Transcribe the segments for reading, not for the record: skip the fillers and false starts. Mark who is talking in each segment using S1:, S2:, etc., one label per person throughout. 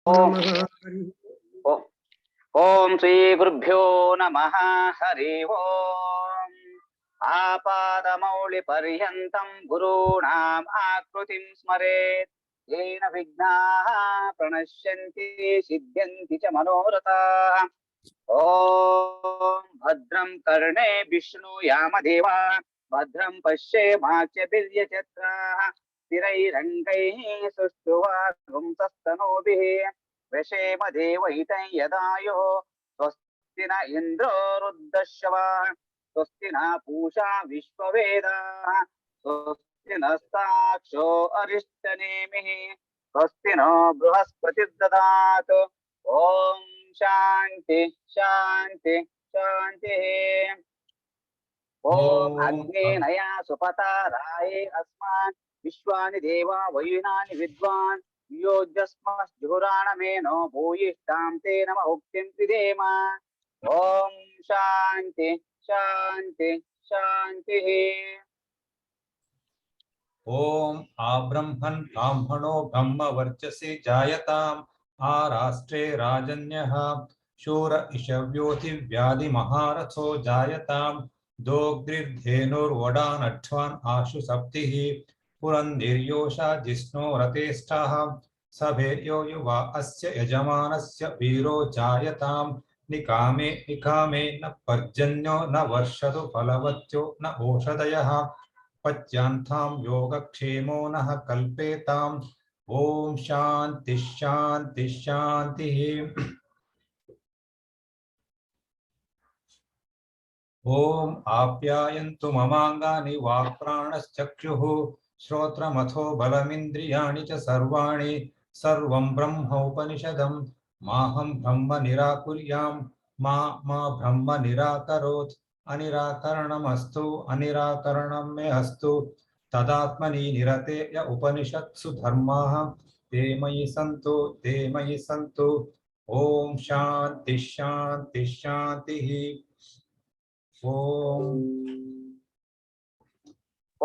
S1: नमः।
S2: ओम श्री गुरुभ्यो नमः। हरि ओम। आपादमौलि पर्यन्तं गुरूणाम् आकृतिं स्मरेत् येन विघ्नाः प्रणश्यन्ति सिद्ध्यन्ति च मनोरथाः। ओम भद्रं कर्णे विष्णुयामदेवा भद्रं पश्येमाक्षभिर्यजत्राः स्थिरैरङ्गैः सुष्ठुवागुंसस्तनूभिः वशेम देवहितं यदायुः स्वस्ति न इन्द्रो रुद्रश्रवाः स्वस्ति न पूषा विश्ववेदाः स्वस्ति नस्ताक्षो अरिष्टनेमिः स्वस्ति नो बृहस्पतिर्दधातु। ओम शांति शांति शांति। ओम अग्नेनया सुपता राये अस्मान् विश्वानि देवा वयुनानि विद्वान् योजस्मज्जुहुराणमेनो भूयिष्ठां ते नम उक्तिं विधेम। ओम शांति शांति शांति।
S3: ओम आब्रह्मन् ब्राह्मणो ब्रह्म वर्चसे जायताम् आराष्ट्रे राजन्यः शूर इषव्योति व्याधि महारथो जायताम् दोग्रिर्धेनुर्वडानध्वान् आशु सप्तिः पुरन्दिर्योषा जिष्णो रतेष्ठाः सभेर्यो युवा अस्य यजमानस्य वीरो जायताम् निकामे निकामे न पर्जन्यो न वर्षतु फलवत्यो न ओषधयः पच्यांथां योगक्षेमो नः कल्पेताम्। ओम शांति शांति शांति। ओम आप्यायन्तु ममाङ्गानि वाक्प्राणश्चक्षुः श्रोत्रमथो बलमिन्द्रियाणि च सर्वाणि सर्वं ब्रह्मोपनिषदं माहं ब्रह्म निराकुर्याम् मा ब्रह्म निराकरोत् अनिराकरणमस्तु अनिराकरणं मे अस्तु तदात्मनि निरते य उपनिषत्सु धर्माः ते मयि सन्तु। ओम शांति शांति शांतिः।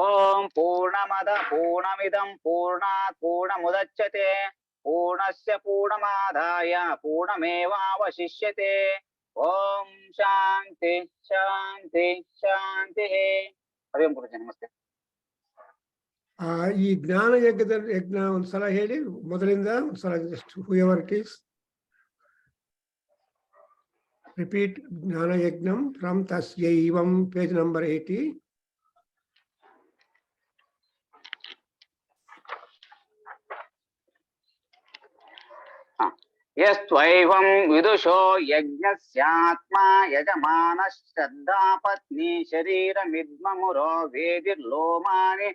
S2: ओम पूर्णमद पूर्णमिदं पूर्णात् पूर्णमुदच्यते पूर्णस्य पूर्णमादाय पूर्णमेवावशिष्यते। ओम शांति शांति शांति। हरि ओम गुरुजी नमस्ते।
S1: ಈ ಜ್ಞಾನ ಯಜ್ಞ ಒಂದ್ಸಲ ಹೇಳಿ ಮೊದಲಿಂದ ಒಂದ್ಸಲ just whoever it is repeat ಜ್ಞಾನ ಯಜ್ಞಂ from ತಸ್ಯೈವಂ page number 80.
S2: यस्त्वैवं विदुषो यज्ञस्यात्मा यजमानश्रद्धा पत्नी शरीरमिद्ममुरो वेदिर्लोमानि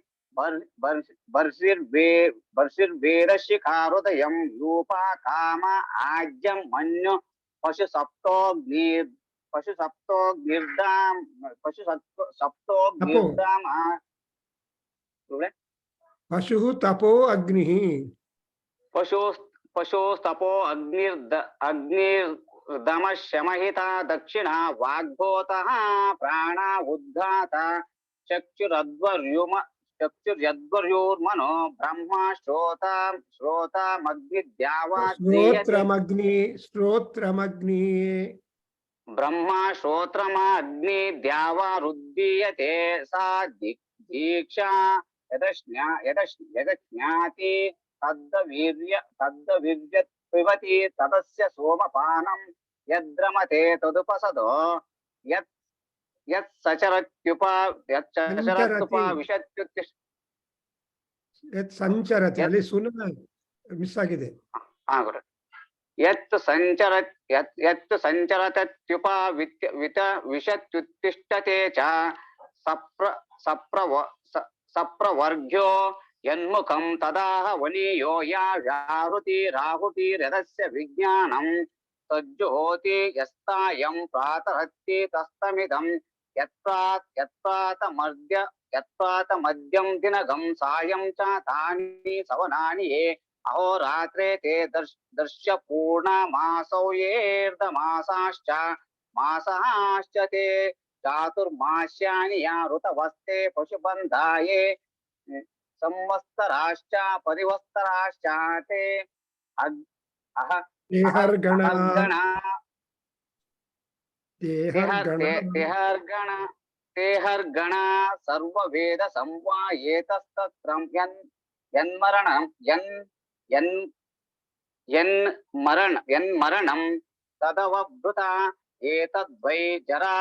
S2: बर्षिर्वेरशिखारुदयं यूपा काम आज्यं मन्यु
S1: पशुः तपो अग्निः
S2: पशुस्तपो अग्निर्दमशमहिता दक्षिणा वाग्भूतः प्राणा उद्घाता चक्षुर्यद्वर्योर्मनो ब्रह्मा
S1: श्रोत्रमग्नि
S2: ब्रह्मा श्रोत्रमग्नि द्यावारुद्धीयते सा दीक्षा यदज्ञाति तद्वीर्य पिबति तदस्य सोमपानं यद्रमते तदुपसदो
S1: संचरति ಅಲ್ಲಿ ಸುನ್ನ ಮಿಸ್ ಆಗಿದೆ.
S2: यत् संचरत्युपविशत्युत्तिष्ठते च सप्रवर्ग्यो यन्मुखं तदाह वनीयो या राहुतिरदस्य विज्ञानं तज्जुहोति यस्तायं प्रातरत्ति तस्तमिदं यत्प्रातमद्यं दिनगं सायं च तानि सवनानि ये अहोरात्रे ते दर्श्य पूर्णमासौ येर्धमासाश्च मासाश्च ते चातुर्मास्यानि या ऋतवस्ते पशुबन्धाये संवत्सराश्च परिवत्सराश्च ते
S1: Tehargana.
S2: Tehargana sarva veda samvayetastatram yanmaranam yanmaranam tadavabhuta etadvai jara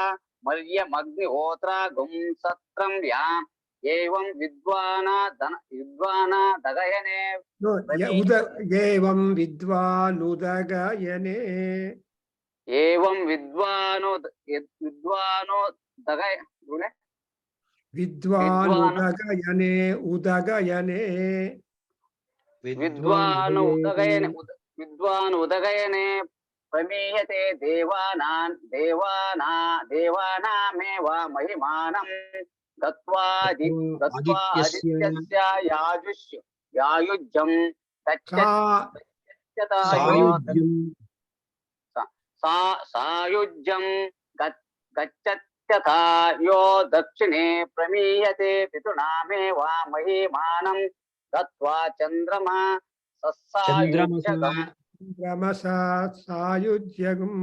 S2: maryamagnihotra gum satram yam evam vidvana dagayane.
S1: No, evam vidvanudagayane.
S2: Evam vidvano
S1: Vidvanudagayane udagayane.
S2: Vidvan udagayane pramiyate devanameva mahimanam gatva adityasya yayujjam sayujjam gacchatyatha yo dakshine pramiyate pitunameva mahimanam gatva chandrama
S1: Brahmasa sayujyagam.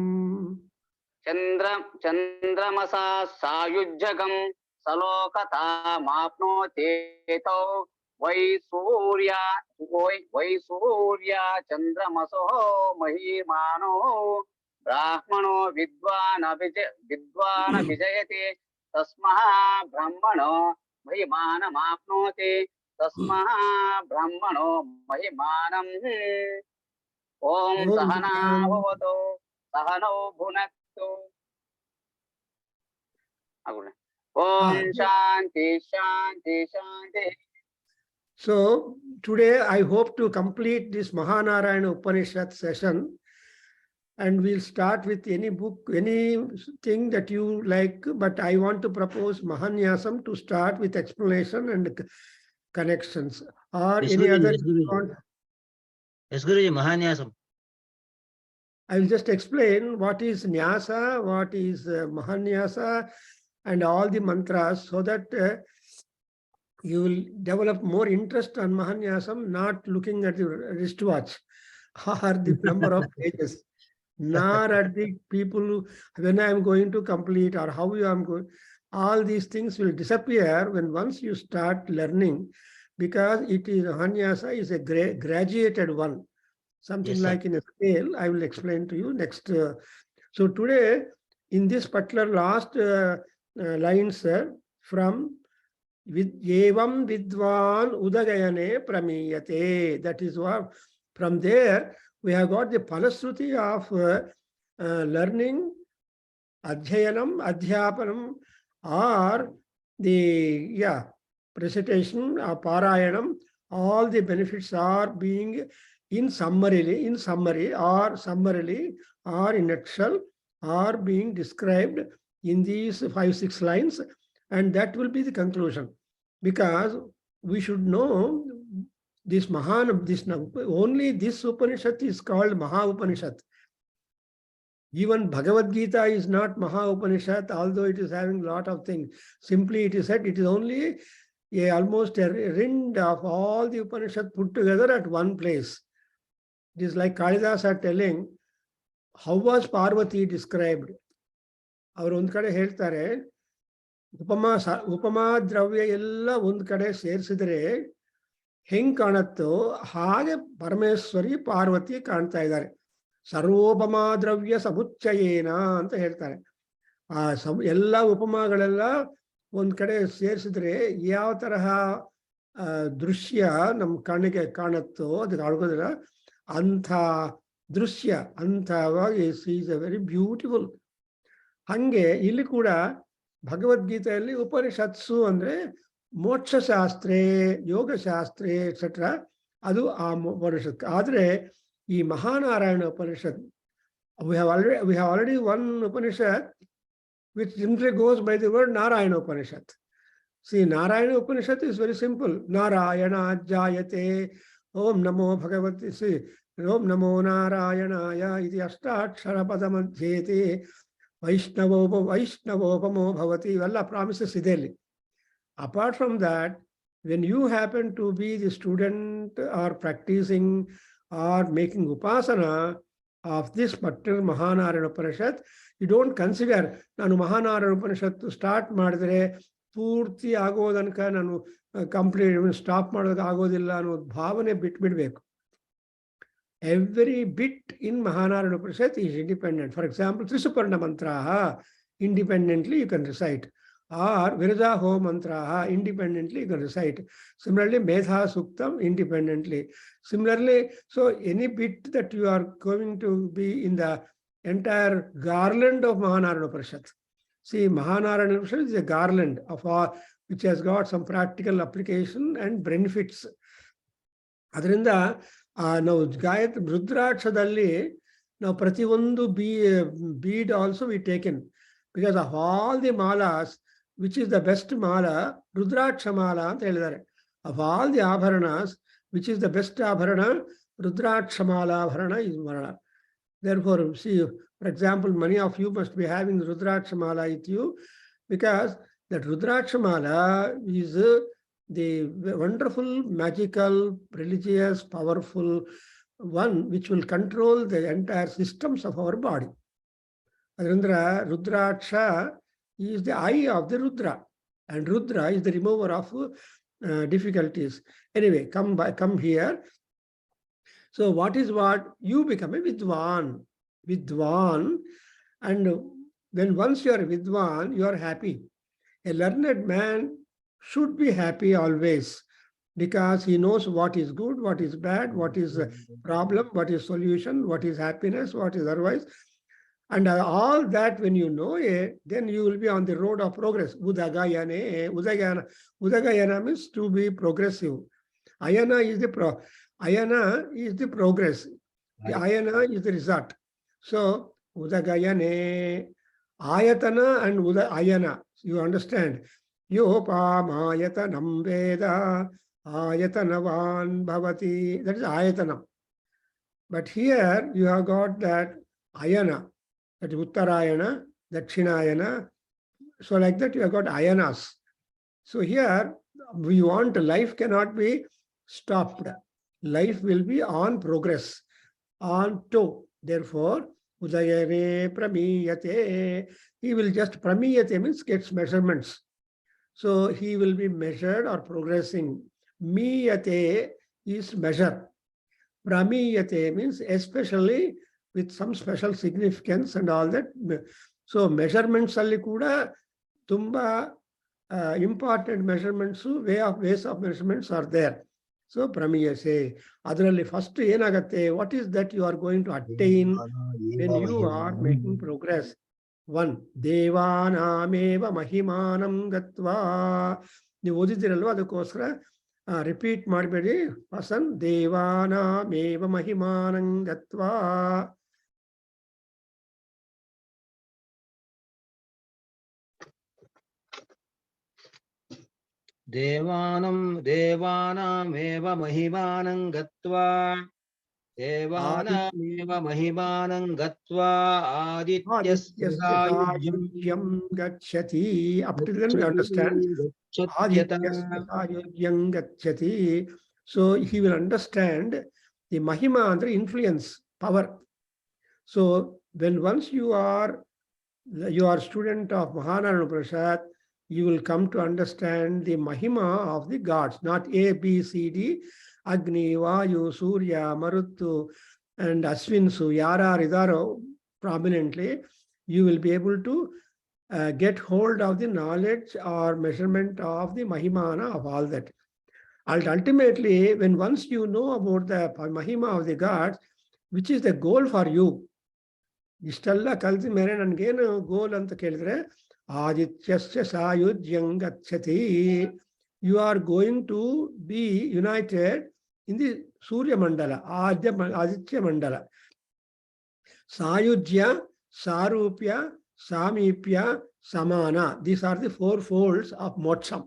S2: Chandramasa sayujjagam salokata mapnoteto vai surya chandramaso mahimano brahmano vidvana vijayate tasmaha brahmano mahimana mapnote tasmaha brahmano mahimanam. Om sahana bhavato sahano bhunaktu. Om shanti shanti shanti.
S1: So today I hope to complete this Mahanarayana Upanishad session, and we'll start with any book, anything that you like, but I want to propose Mahanyasam to start with explanation and connections, or
S4: Yes,
S1: any
S4: Guruji,
S1: other.
S4: yes, Guruji. Yes, Guruji, Mahanyasam.
S1: I will just explain what is Nyasa, what is Mahanyasa, and all the mantras, so that you will develop more interest on Mahanyasam, not looking at your wristwatch or the number of pages, nor at the people who, when I am going to complete or how you am going. All these things will disappear when once you start learning, because it is Mahanyasa is a graduated one. Something
S4: Yes,
S1: like in a scale. I will explain to you next. So today, in this particular last lines from Evam Vidvan Udagayane Pramiyate. That is what, from there, we have got the Palasruti of learning, Adhyayanam, Adhyapanam, or the recitation or Parayanam. All the benefits are being in summary, or in nutshell, are being described in these 5-6 lines, and that will be the conclusion. Because we should know this only this Upanishad is called Maha Upanishad. Even Bhagavad Gita is not Maha Upanishad, although it is having a lot of things. Simply it is said it is only almost a rind of all the Upanishad put together at one place. It is like Kalidas are telling, how was Parvati described? ಅವರು ಒಂದ್ ಕಡೆ ಹೇಳ್ತಾರೆ, ಉಪಮಾ ದ್ರವ್ಯ ಎಲ್ಲ ಒಂದ್ ಕಡೆ ಸೇರಿಸಿದ್ರೆ ಹೆಂಗ್ ಕಾಣತ್ತೋ ಹಾಗೆ ಪರಮೇಶ್ವರಿ ಪಾರ್ವತಿ ಕಾಣ್ತಾ ಇದ್ದಾರೆ. ಸರ್ವೋಪಮಾ ದ್ರವ್ಯ ಸಮುಚ್ಚಯೇನ ಅಂತ ಹೇಳ್ತಾರೆ. ಆ ಎಲ್ಲ ಉಪಮಾಗಳೆಲ್ಲ ಒಂದ್ ಕಡೆ ಸೇರಿಸಿದ್ರೆ ಯಾವ ತರಹ ದೃಶ್ಯ ನಮ್ ಕಣ್ಣಿಗೆ ಕಾಣತ್ತೋ ಅದಕ್ಕೆ ಅಳ್ಗೋದಿಲ್ಲ, ಅಂಥ ದೃಶ್ಯ ಅಂಥವಾಗಿ ಈಸ್ ಅ ವೆರಿ ಬ್ಯೂಟಿಫುಲ್. ಹಂಗೆ ಇಲ್ಲಿ ಕೂಡ ಭಗವದ್ಗೀತೆಯಲ್ಲಿ ಉಪನಿಷತ್ಸು ಅಂದ್ರೆ ಮೋಕ್ಷಶಾಸ್ತ್ರೇ, ಯೋಗಶಾಸ್ತ್ರೇ ಎಕ್ಸೆಟ್ರಾ, ಅದು ಆ ಉಪನಿಷತ್. ಆದ್ರೆ ಈ Mahanarayana Upanishad, we have already one Upanishad which simply goes by the word Narayana Upanishad. See, Narayana Upanishad is very simple. Narayana Adhyayate, Om Namo Bhagavati, see, Om Namo Narayanaya, iti ashtakshara padamadhyete, Vaishnavopamo Bhavati, Valla promises ideli. Apart from that, when you happen to be the student or practicing are making upasana of this particular Mahanarayana Upanishad, you don't consider Nanu Mahanarayana Upanishad to start madre, Purti agodanka Nanu complete stop madaka agodilla no bhavane bit bidbeku. Every bit in Mahanarayana Upanishad is independent. For example, Trisuparna Mantraha, independently you can recite. Or Virajaho Mantraha, independently you can recite. Similarly, Medha Suktam, independently. Similarly, so any bit that you are going to be in the entire garland of Mahanarayana Upanishad. See, Mahanarayana Upanishad is a garland of all, which has got some practical application and benefits. Adrinda, now Gayat Rudrakshadalli, now Prativandu bead also we taken. Because of all the malas, which is the best mala, Rudraksha mala, of all the abharanas, which is the best abharana, Rudraksha mala abharana is mala. Therefore, see, for example, many of you must be having Rudraksha mala with you, because that Rudraksha mala is the wonderful, magical, religious, powerful one which will control the entire systems of our body. Adrindra, Rudraksha is the eye of the Rudra, and Rudra is the remover of difficulties. Anyway, come here. So what is what? You become a Vidwan. Vidwan, and when once you are Vidwan, you are happy. A learned man should be happy always, because he knows what is good, what is bad, what is problem, what is solution, what is happiness, what is otherwise. And all that when you know it, then you will be on the road of progress. Udagayane, Udagayana means to be progressive. Ayana is the progress. The ayana is the result. So Udagayane, Ayatana and Ayana. You understand? Yopam ayatanam Veda, ayatanavan bhavati. That is ayatanam. But here you have got that ayana. That is Uttarayana, Dakshinayana. So like that you have got ayanas. So here we want life cannot be stopped. Life will be on progress, on toe. Therefore, Udayane Pramiyate. He will just Pramiyate means gets measurements. So he will be measured or progressing. Miyate is measure. Pramiyate means especially with some special significance and all that. So measurements alli kuda tumba important measurements, ways of measurements are there. So Pramiyase. Adralli first yenagate, what is that you are going to attain when you are making progress? One, Devanameva Mahimanam Gatva. You ಓದಿದಿರಲ್ವಾ ಅದಕ್ಕೋಸ್ಕರ repeat ಮಾಡಬೇಡಿ. Person, Devanameva Mahimanam Gatva.
S4: देवानामेव महिमानं गत्वा आदित्यस्य
S1: सायुज्यं गच्छति. Up to then we understand. Adityasya saयुज्यं गच्छति. So he will understand the mahima and the influence, power. So when once you are student of Mahanarayana Upanishad, you will come to understand the mahima of the gods, not A, B, C, D, Agni, Vayu, Surya, Maruttu, and Aswinsu, Yara, Ridaro, prominently. You will be able to get hold of the knowledge or measurement of the mahimana of all that. And ultimately, when once you know about the mahima of the gods, which is the goal for you, Ishtalla kalsi mere nangenu goal anta kelidre, Adityasya sayudyam gacchati. You are going to be united in the Surya Mandala, Aditya Mandala. Sayujya, Sarupya, Samipya, Samana. These are the four folds of moksha.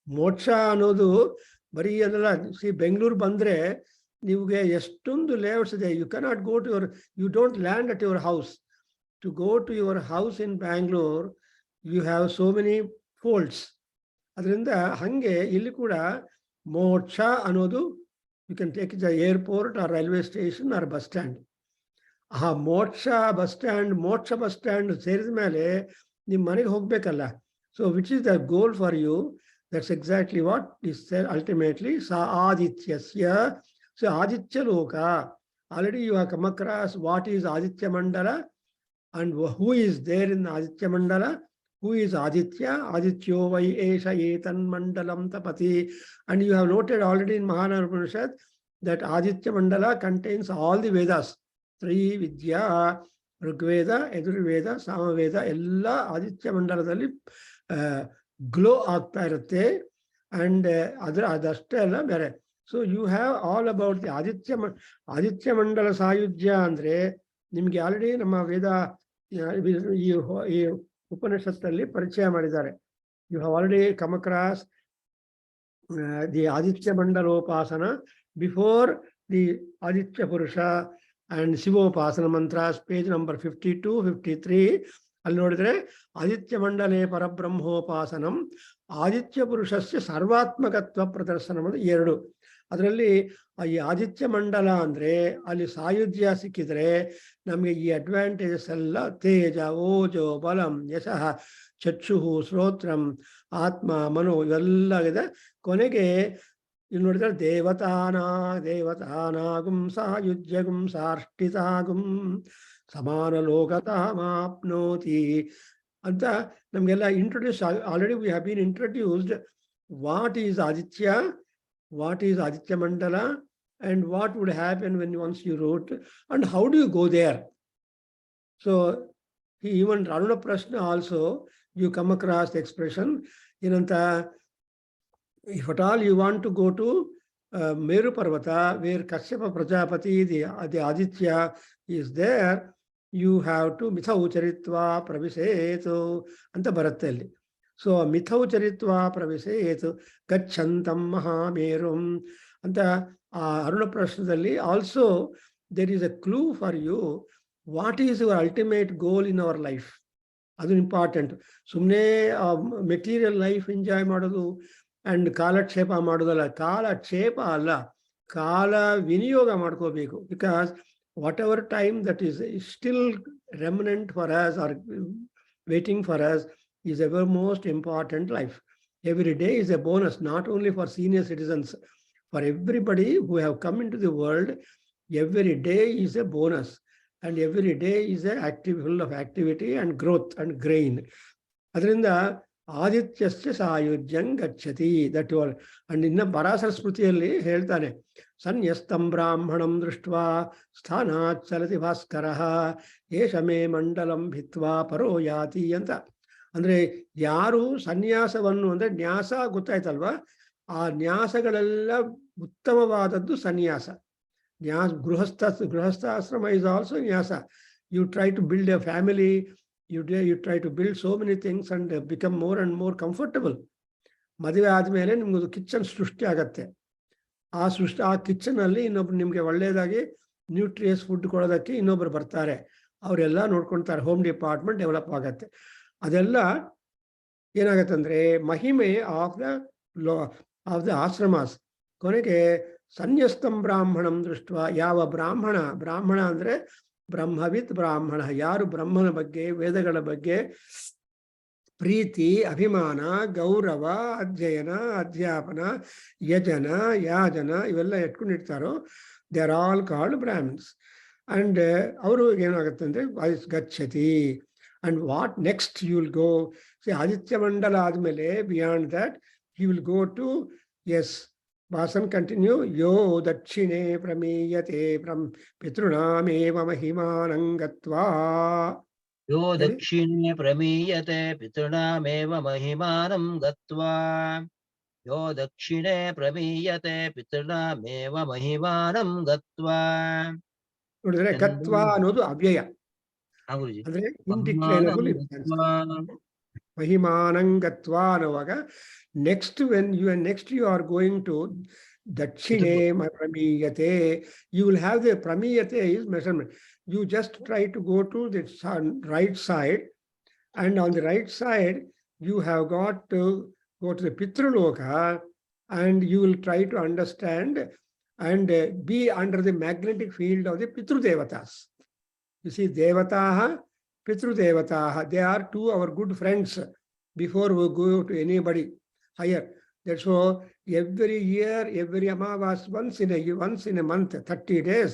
S1: Moksha anodu bari adala. See, Bengaluru bandre, nivuge estondu layouts ide. You cannot go to you don't land at your house. To go to your house in Bangalore, you have so many folds. ಅದರಿಂದ ಹಂಗೆ ಇಲ್ಲಿ ಕೂಡ ಮೋಕ್ಷ ಅನ್ನೋದು You can take it to the airport or railway station or bus stand. ಮೋಕ್ಷ bus stand ಸೇರಿದ ಮೇಲೆ ನಿಮ್ಮ ಮನೆಗೆ ಹೋಗ್ಬೇಕಲ್ಲ. So which is the goal for you? That's exactly what is ultimately ಸಾ ಆದಿತ್ಯಸ್ಯ. ಸೊ ಆದಿತ್ಯ ಲೋಕ. Already you have come across what is Aditya ಮಂಡಲ and who is there in Aditya Mandala? Who is Aditya? Adityo vai esha etan mandalam tapati. And you have noted already in Mahanarayana Upanishad that Aditya Mandala contains all the Vedas. Three Vidya, Rigveda, Yajurveda, Samaveda, ella Aditya Mandaladalli glow ಆಗ್ತಾ ಇರುತ್ತೆ. And ಅದಷ್ಟೇ ಅಲ್ಲ ಬೇರೆ. So you have all about the Aditya ಮಂಡಲ ಸಾಯುಜ್ಯ ಅಂದ್ರೆ ನಿಮ್ಗೆ already ನಮ್ಮ ವೇದ ಈ ಉಪನಿಷತ್ತಲ್ಲಿ ಪರಿಚಯ ಮಾಡಿದ್ದಾರೆ. You have already come across the Aditya ಮಂಡಲೋಪಾಸನ before the Aditya Purusha and ಶಿವೋಪಾಸನ ಮಂತ್ರಾಸ್, ಪೇಜ್ ನಂಬರ್ 52, 53. ಅಲ್ಲಿ ನೋಡಿದ್ರೆ ಆದಿತ್ಯ ಮಂಡಲೇ ಪರಬ್ರಹ್ಮೋಪಾಸನಂ ಆದಿತ್ಯ ಪುರುಷಸ್ಯ ಸರ್ವಾತ್ಮಕತ್ವ ಪ್ರದರ್ಶನ ಎರಡು. ಅದರಲ್ಲಿ ಈ ಆದಿತ್ಯ ಮಂಡಲ ಅಂದ್ರೆ ಅಲ್ಲಿ ಸಾಯುಜ್ಯ ಸಿಕ್ಕಿದ್ರೆ ನಮಗೆ ಈ ಅಡ್ವಾಂಟೇಜಸ್ ಎಲ್ಲ ತೇಜ, ಓಜೋ, ಬಲಂ, ಯಶಃ, ಚಕ್ಷುಹು, ಶ್ರೋತ್ರಂ, ಆತ್ಮ, ಮನೋ ಇವೆಲ್ಲ ಇದೆ. ಕೊನೆಗೆ ಇಲ್ಲಿ ನೋಡಿದ್ರೆ ದೇವತಾನಾಗುಂ ಸಾಯುಜ್ಯಗುಂ ಸಾರ್ಷ್ಟಿತಾಗುಂ ಸಮಾನ ಲೋಕತಾಮಾಪ್ನೋತಿ ಅಂತ ನಮಗೆಲ್ಲ introduce already we have been introduced. What is Aditya, what is Aditya Mandala, and what would happen when once you wrote, and how do you go there? So even Ranuna Prashna also you come across the expression inanta, if at all you want to go to Meru Parvata where Kashyapa Prajapati the Aditya is there, you have to mithau charitva pravisetu anta Bharatali. So ಮಿಥೌ ಚರಿತ್ವ ಪ್ರವೇಶೇತ್ ಗಚ್ಚಂತಂ ಮಹಾಮೇರುಂ ಅಂತ ಆ ಅರುಣ ಪ್ರಶ್ನದಲ್ಲಿ also there is a clue for you. What is your ultimate goal in our life? ಅದು important. ಸುಮ್ಮನೆ ಮೆಟೀರಿಯಲ್ ಲೈಫ್ ಎಂಜಾಯ್ ಮಾಡೋದು ಅಂಡ್ ಕಾಲಕ್ಷೇಪ ಮಾಡೋದಲ್ಲ. ಕಾಲಕ್ಷೇಪ ಅಲ್ಲ, ಕಾಲ ವಿನಿಯೋಗ ಮಾಡ್ಕೋಬೇಕು. Because whatever time that is still remnant for us are waiting for us is ever most important life. Every day is a bonus, not only for senior citizens, for everybody who have come into the world. Every day is a bonus, and every day is full of activity and growth and gain. Adrinda ಆದಿತ್ಯಸ್ಯ ಸಾಯುಜ್ಯಂ ಗಚ್ಚತಿ. That all. And ಇನ್ನ ಪರಾಶರ ಸ್ಮೃತಿಯಲ್ಲಿ ಹೇಳ್ತಾನೆ, ಸನ್ಯಸ್ತಂ ಬ್ರಾಹ್ಮಣಂ ದೃಷ್ಟ್ವಾ ಸ್ಥಾನಾತ್ ಚಲತಿ ಭಾಸ್ಕರಃ ಏಷ ಮೇ ಮಂಡಲಂ ಭಿತ್ವಾ ಪರೋ ಯಾತಿ ಅಂತ. ಅಂದ್ರೆ ಯಾರು ಸನ್ಯಾಸವನ್ನು ಅಂದ್ರೆ ನ್ಯಾಸ ಗೊತ್ತಾಯ್ತಲ್ವಾ, ಆ ನ್ಯಾಸಗಳೆಲ್ಲ ಉತ್ತಮವಾದದ್ದು ಸನ್ಯಾಸ. ಗೃಹಸ್ಥಾಶ್ರಮ ಇಸ್ ಆಲ್ಸೋ ನ್ಯಾಸ. You try to build a family, you try to build so many things and become more and more comfortable. ಮದುವೆ ಆದ್ಮೇಲೆ ನಿಮ್ಗೊಂದು ಕಿಚನ್ ಸೃಷ್ಟಿ ಆಗತ್ತೆ. ಆ ಕಿಚನ್ ಅಲ್ಲಿ ಇನ್ನೊಬ್ರು ನಿಮ್ಗೆ ಒಳ್ಳೇದಾಗಿ ನ್ಯೂಟ್ರಿಯಸ್ ಫುಡ್ ಕೊಡೋದಕ್ಕೆ ಇನ್ನೊಬ್ರು ಬರ್ತಾರೆ, ಅವರೆಲ್ಲ ನೋಡ್ಕೊಳ್ತಾರೆ. ಹೋಮ್ ಡಿಪಾರ್ಟ್ಮೆಂಟ್ ಡೆವಲಪ್ ಆಗತ್ತೆ. ಅದೆಲ್ಲ ಏನಾಗತ್ತಂದ್ರೆ ಮಹಿಮೆ ಆಫ್ ದ ಆಶ್ರಮಾಸ್. ಕೊನೆಗೆ ಸನ್ಯಸ್ತಂ ಬ್ರಾಹ್ಮಣಂ ದೃಷ್ಟ, ಯಾವ ಬ್ರಾಹ್ಮಣ ಅಂದ್ರೆ ಬ್ರಹ್ಮವಿತ್ ಬ್ರಾಹ್ಮಣ, ಯಾರು ಬ್ರಹ್ಮನ ಬಗ್ಗೆ ವೇದಗಳ ಬಗ್ಗೆ ಪ್ರೀತಿ, ಅಭಿಮಾನ, ಗೌರವ, ಅಧ್ಯಯನ, ಅಧ್ಯಾಪನ, ಯಜನ, ಯಾಜನ ಇವೆಲ್ಲ ಇಟ್ಕೊಂಡಿರ್ತಾರೋ they are all called Brahmins. And ಅವರು ಏನಾಗುತ್ತೆ ಅಂದ್ರೆ ಗಚ್ಚತಿ. And what next you will go? See, Aditya Mandala admele, beyond that, he will go to, yes, Vasan continue, yo dakshine pramiyate pram pitrunam eva mahimanam gatva.
S4: Yo dakshine pramiyate pitrunam eva mahimanam gatva. Yo dakshine pramiyate pitrunam eva mahimanam gatva.
S1: ನೋಡಿದ್ರೆ ಗತ್ವ ಅನ್ನೋದು ಅವ್ಯಯ. ಅಂದ್ರೆ indeclinable ಮಹಿಮಾನಂಗತ್ವ ಅನ್ನುವಾಗ next you are going to ದಕ್ಷಿಣೆ ಪ್ರಮೀಯತೆ, you will have the ಪ್ರಮೀಯತೆ is measurement. You just try to go to the right side, and on the right side you have got to go to the Pitraloka, and you will try to understand and be under the magnetic field of the Pitru Devatas. You see, Devataha, Pitru Devataha, they are two our good friends before we go to anybody higher. That's why every year, every Amavas, once in a month, 30 days,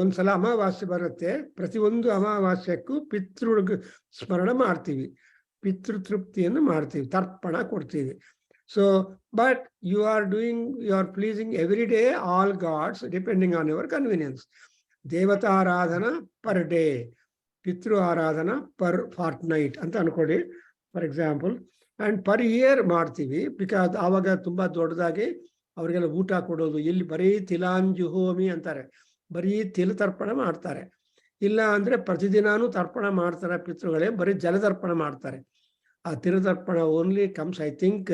S1: ಒಂದ್ಸಲ ಅಮಾವಾಸ್ಯೆ ಬರುತ್ತೆ. ಪ್ರತಿಯೊಂದು ಅಮಾವಾಸ್ಯಕ್ಕೂ ಪಿತೃ ಸ್ಮರಣ ಮಾಡ್ತೀವಿ, ಪಿತೃತೃಪ್ತಿಯನ್ನು ಮಾಡ್ತೀವಿ, ತರ್ಪಣ ಕೊಡ್ತೀವಿ. So, but you are pleasing every day all gods depending on your convenience. Devata Aradhana per day, Pitru Aradhana per fortnight ಅಂತ ಅನ್ಕೊಳ್ಳಿ for example. And per year ಮಾಡ್ತೀವಿ, ಬಿಕಾಸ್ ಆವಾಗ ತುಂಬಾ ದೊಡ್ಡದಾಗಿ ಅವ್ರಿಗೆಲ್ಲ ಊಟ ಕೊಡೋದು. ಇಲ್ಲಿ ಬರೀ ತಿಲಾಂಜುಹೋಮಿ ಅಂತಾರೆ, ಬರೀ ತಿಲ ತರ್ಪಣ ಮಾಡ್ತಾರೆ. ಇಲ್ಲ ಅಂದ್ರೆ ಪ್ರತಿದಿನಾನು ತರ್ಪಣ ಮಾಡ್ತಾರೆ ಪಿತೃಗಳೇ, ಬರೀ ಜಲತರ್ಪಣ ಮಾಡ್ತಾರೆ. ಆ ತಿಲತರ್ಪಣ only comes, I think,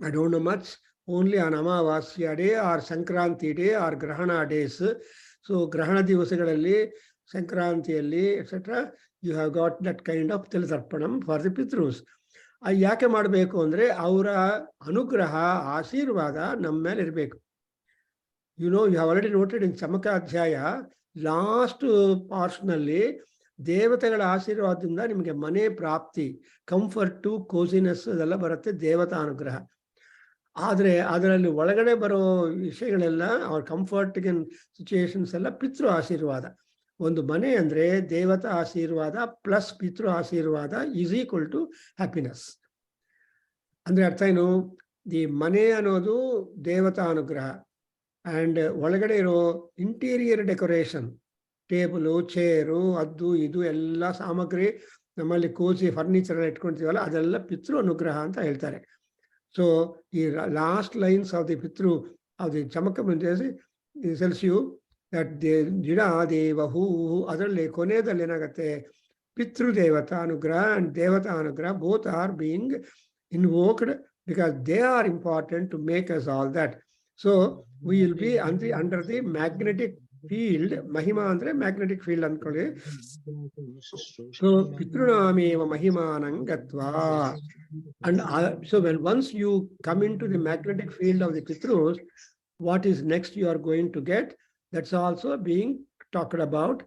S1: I don't know much, only on ಅಮಾವಾಸ್ಯ day or Sankranti day or ಗ್ರಹಣ ಡೇಸ್. ಸೊ ಗ್ರಹಣ ದಿವಸಗಳಲ್ಲಿ, ಸಂಕ್ರಾಂತಿಯಲ್ಲಿ etcetera, you have got that kind of ತಿಲತರ್ಪಣಂ ಫಾರ್ ದಿ ಪಿತೃಸ್. ಯಾಕೆ ಮಾಡಬೇಕು ಅಂದ್ರೆ ಅವರ ಅನುಗ್ರಹ, ಆಶೀರ್ವಾದ ನಮ್ಮ ಮೇಲೆ ಇರಬೇಕು. You know, you have already noted in Chamaka Adhyaya, last portion ಅಲ್ಲಿ ದೇವತೆಗಳ ಆಶೀರ್ವಾದದಿಂದ ನಿಮಗೆ ಮನೆ ಪ್ರಾಪ್ತಿ, ಕಂಫರ್ಟು, ಕೋಸಿನೆಸ್ ಅದೆಲ್ಲ ಬರುತ್ತೆ, ದೇವತಾ ಅನುಗ್ರಹ. ಆದರೆ ಅದರಲ್ಲಿ ಒಳಗಡೆ ಬರೋ ವಿಷಯಗಳೆಲ್ಲ, ಅವ್ರ ಕಂಫರ್ಟ್ಗೆ ಸಿಚುಯೇಷನ್ಸ್ ಎಲ್ಲ ಪಿತೃ ಆಶೀರ್ವಾದ. ಒಂದು ಮನೆ ಅಂದ್ರೆ ದೇವತಾ ಆಶೀರ್ವಾದ ಪ್ಲಸ್ ಪಿತೃ ಆಶೀರ್ವಾದ ಈಸ್ ಈಕ್ವಲ್ ಟು ಹ್ಯಾಪಿನೆಸ್. ಅಂದ್ರೆ ಅರ್ಥ ಏನು? ದಿ ಮನೆ ಅನ್ನೋದು ದೇವತಾ ಅನುಗ್ರಹ, ಅಂಡ್ ಒಳಗಡೆ ಇರೋ ಇಂಟೀರಿಯರ್ ಡೆಕೋರೇಷನ್, ಟೇಬಲು, ಚೇರು, ಅದು ಇದು ಎಲ್ಲ ಸಾಮಗ್ರಿ, ನಮ್ಮಲ್ಲಿ ಕೋಸಿ ಫರ್ನಿಚರ್ ಎಲ್ಲ ಇಟ್ಕೊಳ್ತೀವಲ್ಲ, ಅದೆಲ್ಲ ಪಿತೃ ಅನುಗ್ರಹ ಅಂತ ಹೇಳ್ತಾರೆ. ಸೊ ಈ ಲಾಸ್ಟ್ ಲೈನ್ಸ್ ಆಫ್ ದಿ ಪಿತೃ of the Chamaka tells you that ಗಿಡ, ದೇವ, ಹೂ, ಅದರಲ್ಲಿ ಕೊನೆಯಲ್ಲಿ ಏನಾಗುತ್ತೆ, ಪಿತೃದೇವತಾ ಅನುಗ್ರಹ ಅಂಡ್ ದೇವತಾ ಅನುಗ್ರಹ both are being invoked because they are important to make us all that. So we will be under the magnetic field. Mahima andre magnetic field ankolli. So pitrunameva mahimanam gatva. And so when once you come into the magnetic field of the pitrus, what is next you are going to get? That's also being talked about.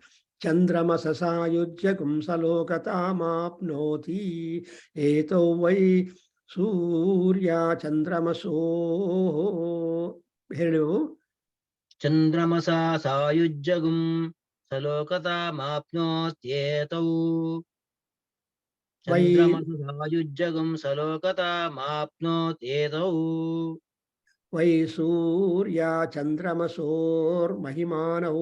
S1: Chandrama sasayujya kumsalokataamapnoti eto vai ಸೂರ್ಯ ಚಂದ್ರಮಸೋ. ಹೇಳು.
S4: ಚಂದ್ರಮಸಾ ಸಾಯುಜ್ಯಗುಂ ಸಲೋಕತಾಮಾಪ್ನೋತ್ಯೇತೌ. ಚಂದ್ರಮಸ ಸಾಯುಜ್ಯಗುಂ ಸಲೋಕತಾಮಾಪ್ನೋತ್ಯೇತೌ.
S1: Y ಸೂರ್ಯ ಚಂದ್ರಮಸೋರ್ ಮಹಿಮಾನೌ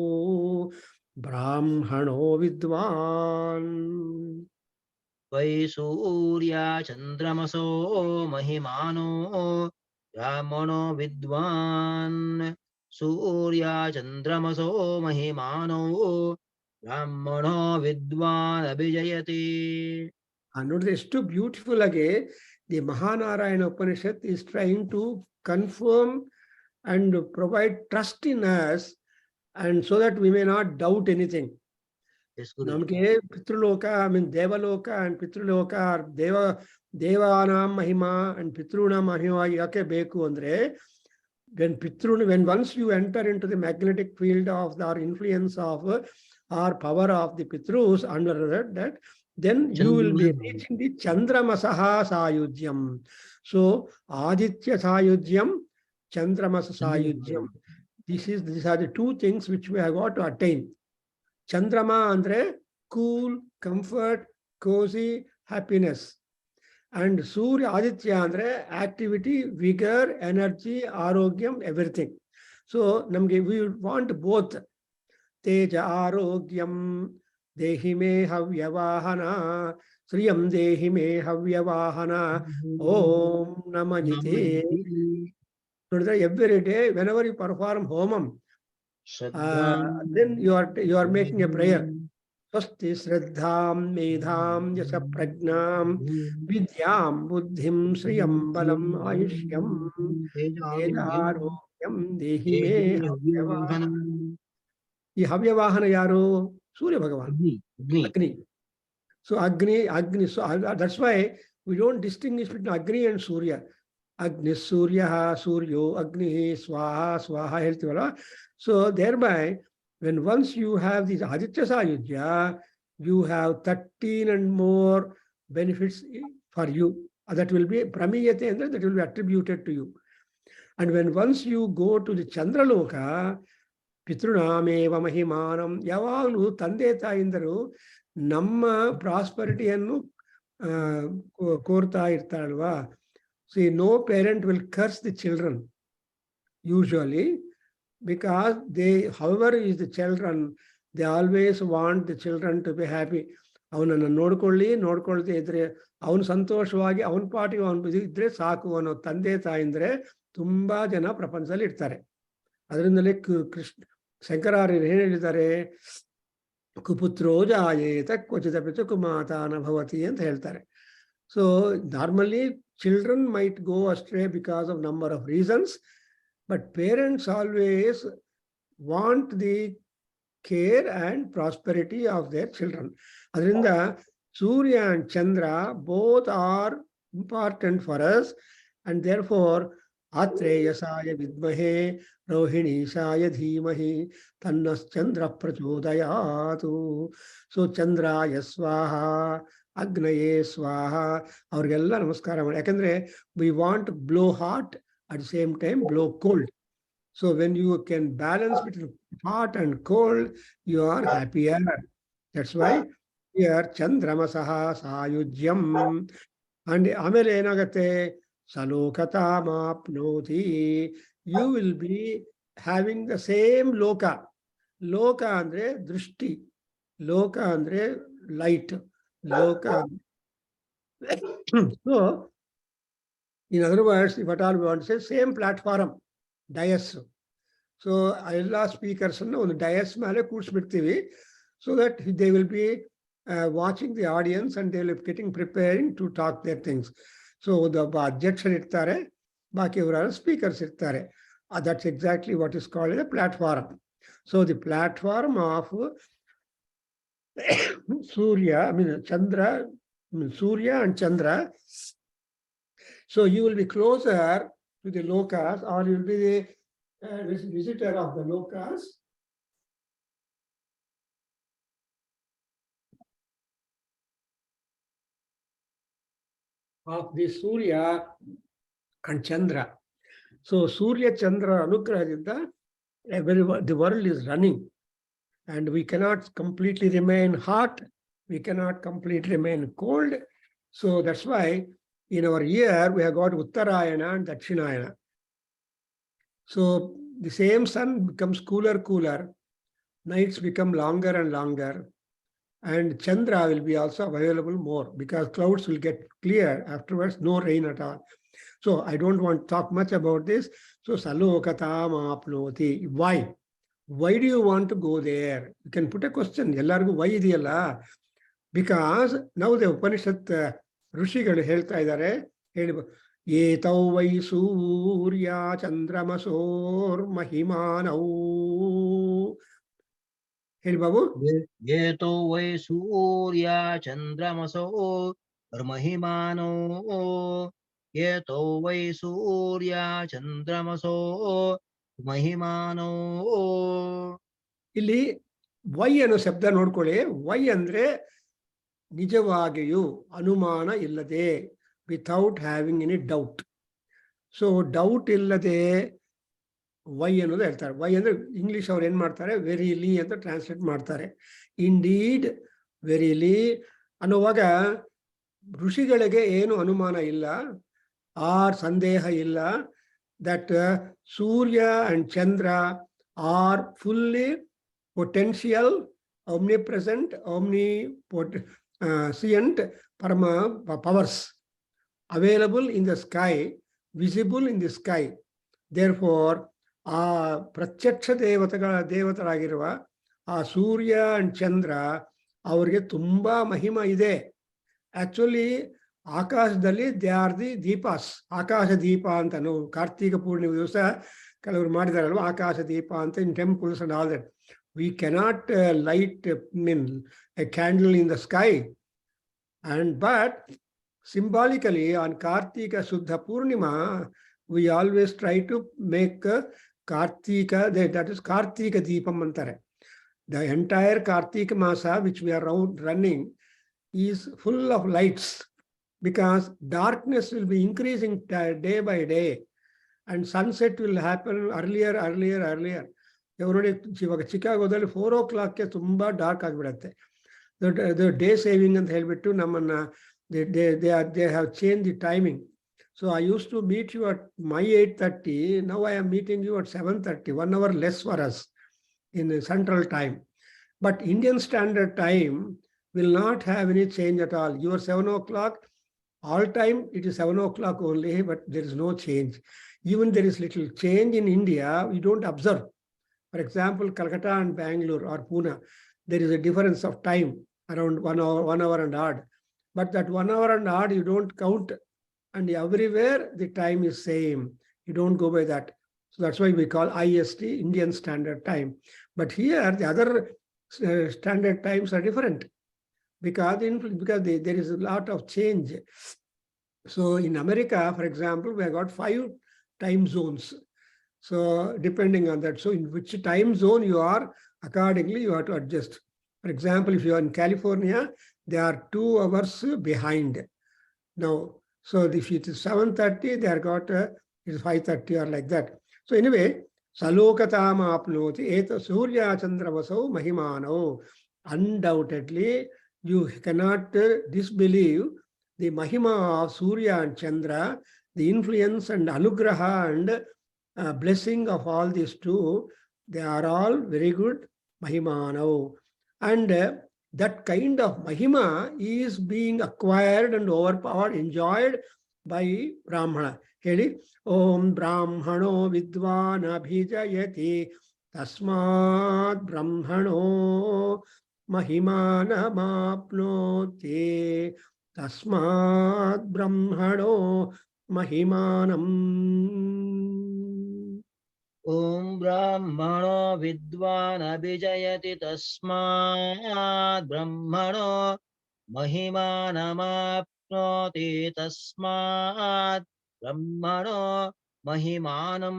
S1: ಬ್ರಾಹ್ಮಣೋ ವಿದ್ವಾನ್.
S4: Y ಸೂರ್ಯ ಚಂದ್ರಮಸೋ ಮಹಿಮಾನೋ ಬ್ರಾಹ್ಮಣೋ ವಿದ್ವಾನ್. ಸೂರ್ಯ ಚಂದ್ರಮಸೋ ಮಹಿಮಾನೋ ಬ್ರಾಹ್ಮಣೋ ವಿದ್ವಾನ್ ಅಭಿಜಯತಿ.
S1: ನೋಡಿದ್ರೆ ಎಷ್ಟು beautiful ಆಗಿ the Mahanarayana Upanishad is trying to confirm and provide trust in us, and so that we may not doubt anything. ನಮಗೆ ಪಿತೃಲೋಕ, I mean ದೇವಲೋಕ ಅಂಡ್ ಪಿತೃಲೋಕ, ದೇವಾನಾಂ ಮಹಿಮಾ ಅಂಡ್ ಪಿತೃನಾಂ ಮಹಿಮಾ ಯಾಕೆ ಬೇಕು ಅಂದ್ರೆ, when once you enter into the magnetic field of our influence of our power of the pitrus, under that then you will be reaching the chandramasaha sayudyam. So aditya sayudyam, chandramasa sayudyam, these are the two things which we have got to attain. Chandrama andre cool, comfort, cozy, happiness. And Surya Aditya andre activity, vigor, energy, arogyam, everything. So namge we want both. Teja arogyam dehi me havyavahana, Sriyam dehi me havyavahana, Om Namajite. So every day, whenever you perform homam, then you are making a prayer. Swasti Shraddham Medham Yasa Pragnam Vidyam Buddhim Sriyam Balam Ayushyam Tejarogyam Dehi Me Havyavahana. ಈ ಹವ್ಯವವಾಹನ ಯಾರು? ಸೂರ್ಯ ಭಗವಾನ್, ಅಗ್ನಿ. So Agni, so that's why we don't distinguish between Agni and Surya. Agni Surya, Suryo, Agni, Swaha, Swaha ಹೇಳ್ತೀವಲ್ಲ. So thereby, when once you have these Aditya Sayujya, you have 13 and more benefits for you. That will be Pramiyate, and that will be attributed to you. And when once you go to the Chandraloka, ಪಿತೃನಾಮೇವ ಮಹಿಮಾನಂ, ಯಾವಾಗಲೂ ತಂದೆ ತಾಯಿಂದರು ನಮ್ಮ ಪ್ರಾಸ್ಪರಿಟಿಯನ್ನು ಕೋರ್ತಾ ಇರ್ತಾರಲ್ವಾ. See no parent will curse the children usually, because they however is the children, they always want the children to be happy. ಅವನನ್ನು ನೋಡ್ಕೊಳ್ತೇ ಇದ್ರೆ, ಅವನು ಸಂತೋಷವಾಗಿ ಅವನ ಪಾಟಿಗೆ ಅವನು ಇದ್ರೆ ಸಾಕು ಅನ್ನೋ ತಂದೆ ತಾಯಿಂದ್ರೆ ತುಂಬಾ ಜನ ಪ್ರಪಂಚದಲ್ಲಿ ಇರ್ತಾರೆ. ಅದರಿಂದಲೇ ಶಂಕರಾರ್ಯರು ಏನು ಹೇಳಿದ್ದಾರೆ, ಕುಪುತ್ರೋ ಜಾಯೇತ ಕ್ವಚಿತ ಪಿತೃ ಮಾತಾನ ಭವತಿ ಅಂತ ಹೇಳ್ತಾರೆ. So normally children might go astray because of number of reasons, but parents always want the care and prosperity of their children. ಅದರಿಂದ Surya and Chandra both are important for us, and therefore ಆತ್ರೇಯಸಾಯ ವಿದ್ಮಹೇ ರೋಹಿಣೀಶಾಯ ಧೀಮಹಿ ತನ್ನಶ್ಚಂದ್ರ ಪ್ರಚೋದಯಾತು. So ಚಂದ್ರಾಯ ಸ್ವಾಹ, ಅಗ್ನಯೇ ಸ್ವಾಹ, ಅವ್ರಿಗೆಲ್ಲ ನಮಸ್ಕಾರ ಮಾಡಿ. ಯಾಕಂದ್ರೆ we want blow hot at the same time blow cold. So when you can balance between hot and cold, you are happier. That's why here ಚಂದ್ರಮಸಃ ಸಾಯುಜ್ಯಂ. ಅಂಡ್ ಆಮೇಲೆ ಏನಾಗತ್ತೆ, ಸಲೋಕತಾಮಾಪ್ನೋತಿ, you will be having the same ಲೋಕ. ಲೋಕ ಅಂದ್ರೆ ದೃಷ್ಟಿ, ಲೋಕ ಅಂದ್ರೆ ಲೈಟ್, ಲೋಕ. So in other words, what all we want to say, same platform, dais. So ಎಲ್ಲ ಸ್ಪೀಕರ್ಸ್ ಅನ್ನು ಒಂದು ಡಯಸ್ ಮೇಲೆ ಕೂರಿಸ್ಬಿಡ್ತೀವಿ, so that they will be watching the audience and they will be getting preparing to talk their things. So ಒಬ್ಬ ಅಧ್ಯಕ್ಷರು ಇರ್ತಾರೆ, ಬಾಕಿಯವರ speakers ಇರ್ತಾರೆ. That's exactly what is called a platform. So the platform of Surya, Chandra, Surya and Chandra. So you will be closer to the lokas, or you will be the visitor of the lokas. Of the Surya and Chandra. So Surya Chandra Anugrahadinda, the world is running, and we cannot completely remain hot, we cannot completely remain cold. So that's why in our year we have got Uttarayana and Dakshinayana. So the same sun becomes cooler, nights become longer and longer, and Chandra will be also available more because clouds will get clear afterwards, no rain at all. So I don't want to talk much about this. So Salokatam apnoti. Why? Why do you want to go there? You can put a question. Ellargu why idiyalla? Because now the Upanishad ಋಷಿಗಳು ಹೇಳ್ತಾ ಇದ್ದಾರೆ, ಹೇಳಿ, ಏತೌ Y ಸೂರ್ಯ ಚಂದ್ರಮಸೋರ್ ಮಹಿಮಾನೌ. ಹೇಳಿ ಬಾಬು.
S4: ಏತೋ Y ಸೂರ್ಯ ಚಂದ್ರಮಸೋ ಮಹಿಮಾನೋ, ಏತೋ Y ಸೂರ್ಯ ಚಂದ್ರಮಸೋ ಮಹಿಮಾನೋ.
S1: ಇಲ್ಲಿ Y ಅನ್ನೋ ಶಬ್ದ ನೋಡ್ಕೊಳ್ಳಿ. ವೈ ಅಂದ್ರೆ ನಿಜವಾಗಿಯೂ, ಅನುಮಾನ ಇಲ್ಲದೆ, without having any doubt. So doubt ಇಲ್ಲದೆ ವೈ ಅನ್ನೋದು ಹೇಳ್ತಾರೆ. ವೈ ಅಂದ್ರೆ ಇಂಗ್ಲಿಷ್ ಅವ್ರು ಏನ್ ಮಾಡ್ತಾರೆ, ವೆರಿಲಿ ಅಂತ ಟ್ರಾನ್ಸ್ಲೇಟ್ ಮಾಡ್ತಾರೆ. ಇಂಡೀಡ್, ವೆರಿಲಿ ಅನ್ನುವಾಗ ಋಷಿಗಳಿಗೆ ಏನು ಅನುಮಾನ ಇಲ್ಲ, ಆರ್ ಸಂದೇಹ ಇಲ್ಲ, that Surya and Chandra R fully potential, omnipresent, omniscient powers available in the sky, visible in the sky. Therefore, ಆ ಪ್ರತ್ಯಕ್ಷ ದೇವತರಾಗಿರುವ ಆ ಸೂರ್ಯ ಅಂಡ್ ಚಂದ್ರ ಅವ್ರಿಗೆ ತುಂಬಾ ಮಹಿಮಾ ಇದೆ. ಆಕ್ಚುಲಿ ಆಕಾಶದಲ್ಲಿ ದೇ ಆರ್ ದಿ ದೀಪಾಸ್. ಆಕಾಶ ದೀಪ ಅಂತ ನಾವು ಕಾರ್ತಿಕ ಪೂರ್ಣಿಮೆ ದಿವಸ ಕೆಲವರು ಮಾಡಿದಾರಲ್ವ, ಆಕಾಶ ದೀಪ ಅಂತ in temples and all that. We cannot light a candle in the sky, but Symbolically, on Kartika Shuddha Purnima, we always try to make Kartika, that is Kartika Deepam Mantare. The entire Kartika Masa, which we are running, is full of lights, because darkness will be increasing day by day, and sunset will happen earlier. ಇವಾಗ ಚಿಕಾಗೋದಲ್ಲಿ 4 o'clock ತುಂಬಾ dark ಆಗಿಬಿಡತ್ತೆ. The day saving ಅಂತ ಹೇಳ್ಬಿಟ್ಟು ನಮ್ಮನ್ನ they have changed the timing. So I used to meet you at my 8:30. Now I am meeting you at 7:30, 1 hour less for us in central time. But Indian Standard Time will not have any change at all. Your 7 o'clock, all time it is 7 o'clock only, but there is no change. Even there is little change in India, we don't observe. For example, Calcutta and Bengaluru or Pune, there is a difference of time around 1 hour and odd. But that 1 hour and odd, you don't count. And everywhere the time is same. You don't go by that. So that's why we call IST, Indian Standard Time. But here, the other standard times are different, because there is a lot of change. So in America, for example, we have got 5 time zones. So depending on that, so in which time zone you are, accordingly you have to adjust. For example, if you are in California, they are 2 hours behind. Now, so if it is 7:30, they are got it is 5:30 or like that. So anyway, Salokatama apnoti eta surya chandravasau mahimano. Undoubtedly, you cannot disbelieve the mahima of Surya and Chandra, the influence and anugraha and blessing of all these two. They are all very good mahimano. And that kind of mahima is being acquired and overpowered, enjoyed by Brahmana. Heli, Om Brahmano Vidvan Abhijayati Tasmat Brahmano Mahimanamapnoti Tasmat Brahmano Mahimanam.
S4: Om Brahmano Vidvan Abhijayati Tasmat Brahmano Mahimanamapnoti Tasmat Brahmano Mahimanam.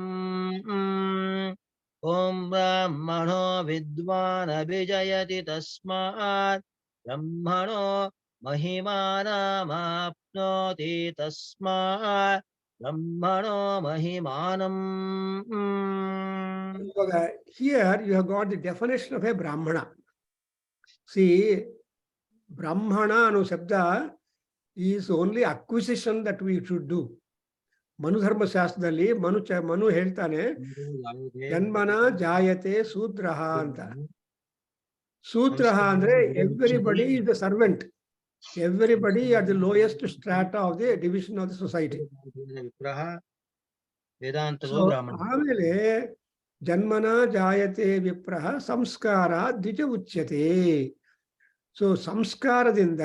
S4: Om Brahmano Vidvan Abhijayati Tasmat Brahmano Mahimanamapnoti Tasmat Brahmano Mahimanam.
S1: Here you have got the definition of a Brahmana. See, Brahmana no Shabda is only acquisition that we should do. Manu Dharma Shastradalli Manu ಹೇಳ್ತಾನೆ ಜನ್ಮನ ಜಾಯತೆ ಸೂತ್ರಃ ಅಂತ. Sutraha andre everybody is the servant. Everybody at the lowest strata of the division of the society. So, ಆಮೇಲೆ ಜನ್ಮನ ಜಾಯತೆ ವಿಪ್ರಹ ಸಂಸ್ಕಾರ ದ್ವಿಜ ಉಚ್ಯತೆ. So ಸಂಸ್ಕಾರದಿಂದ,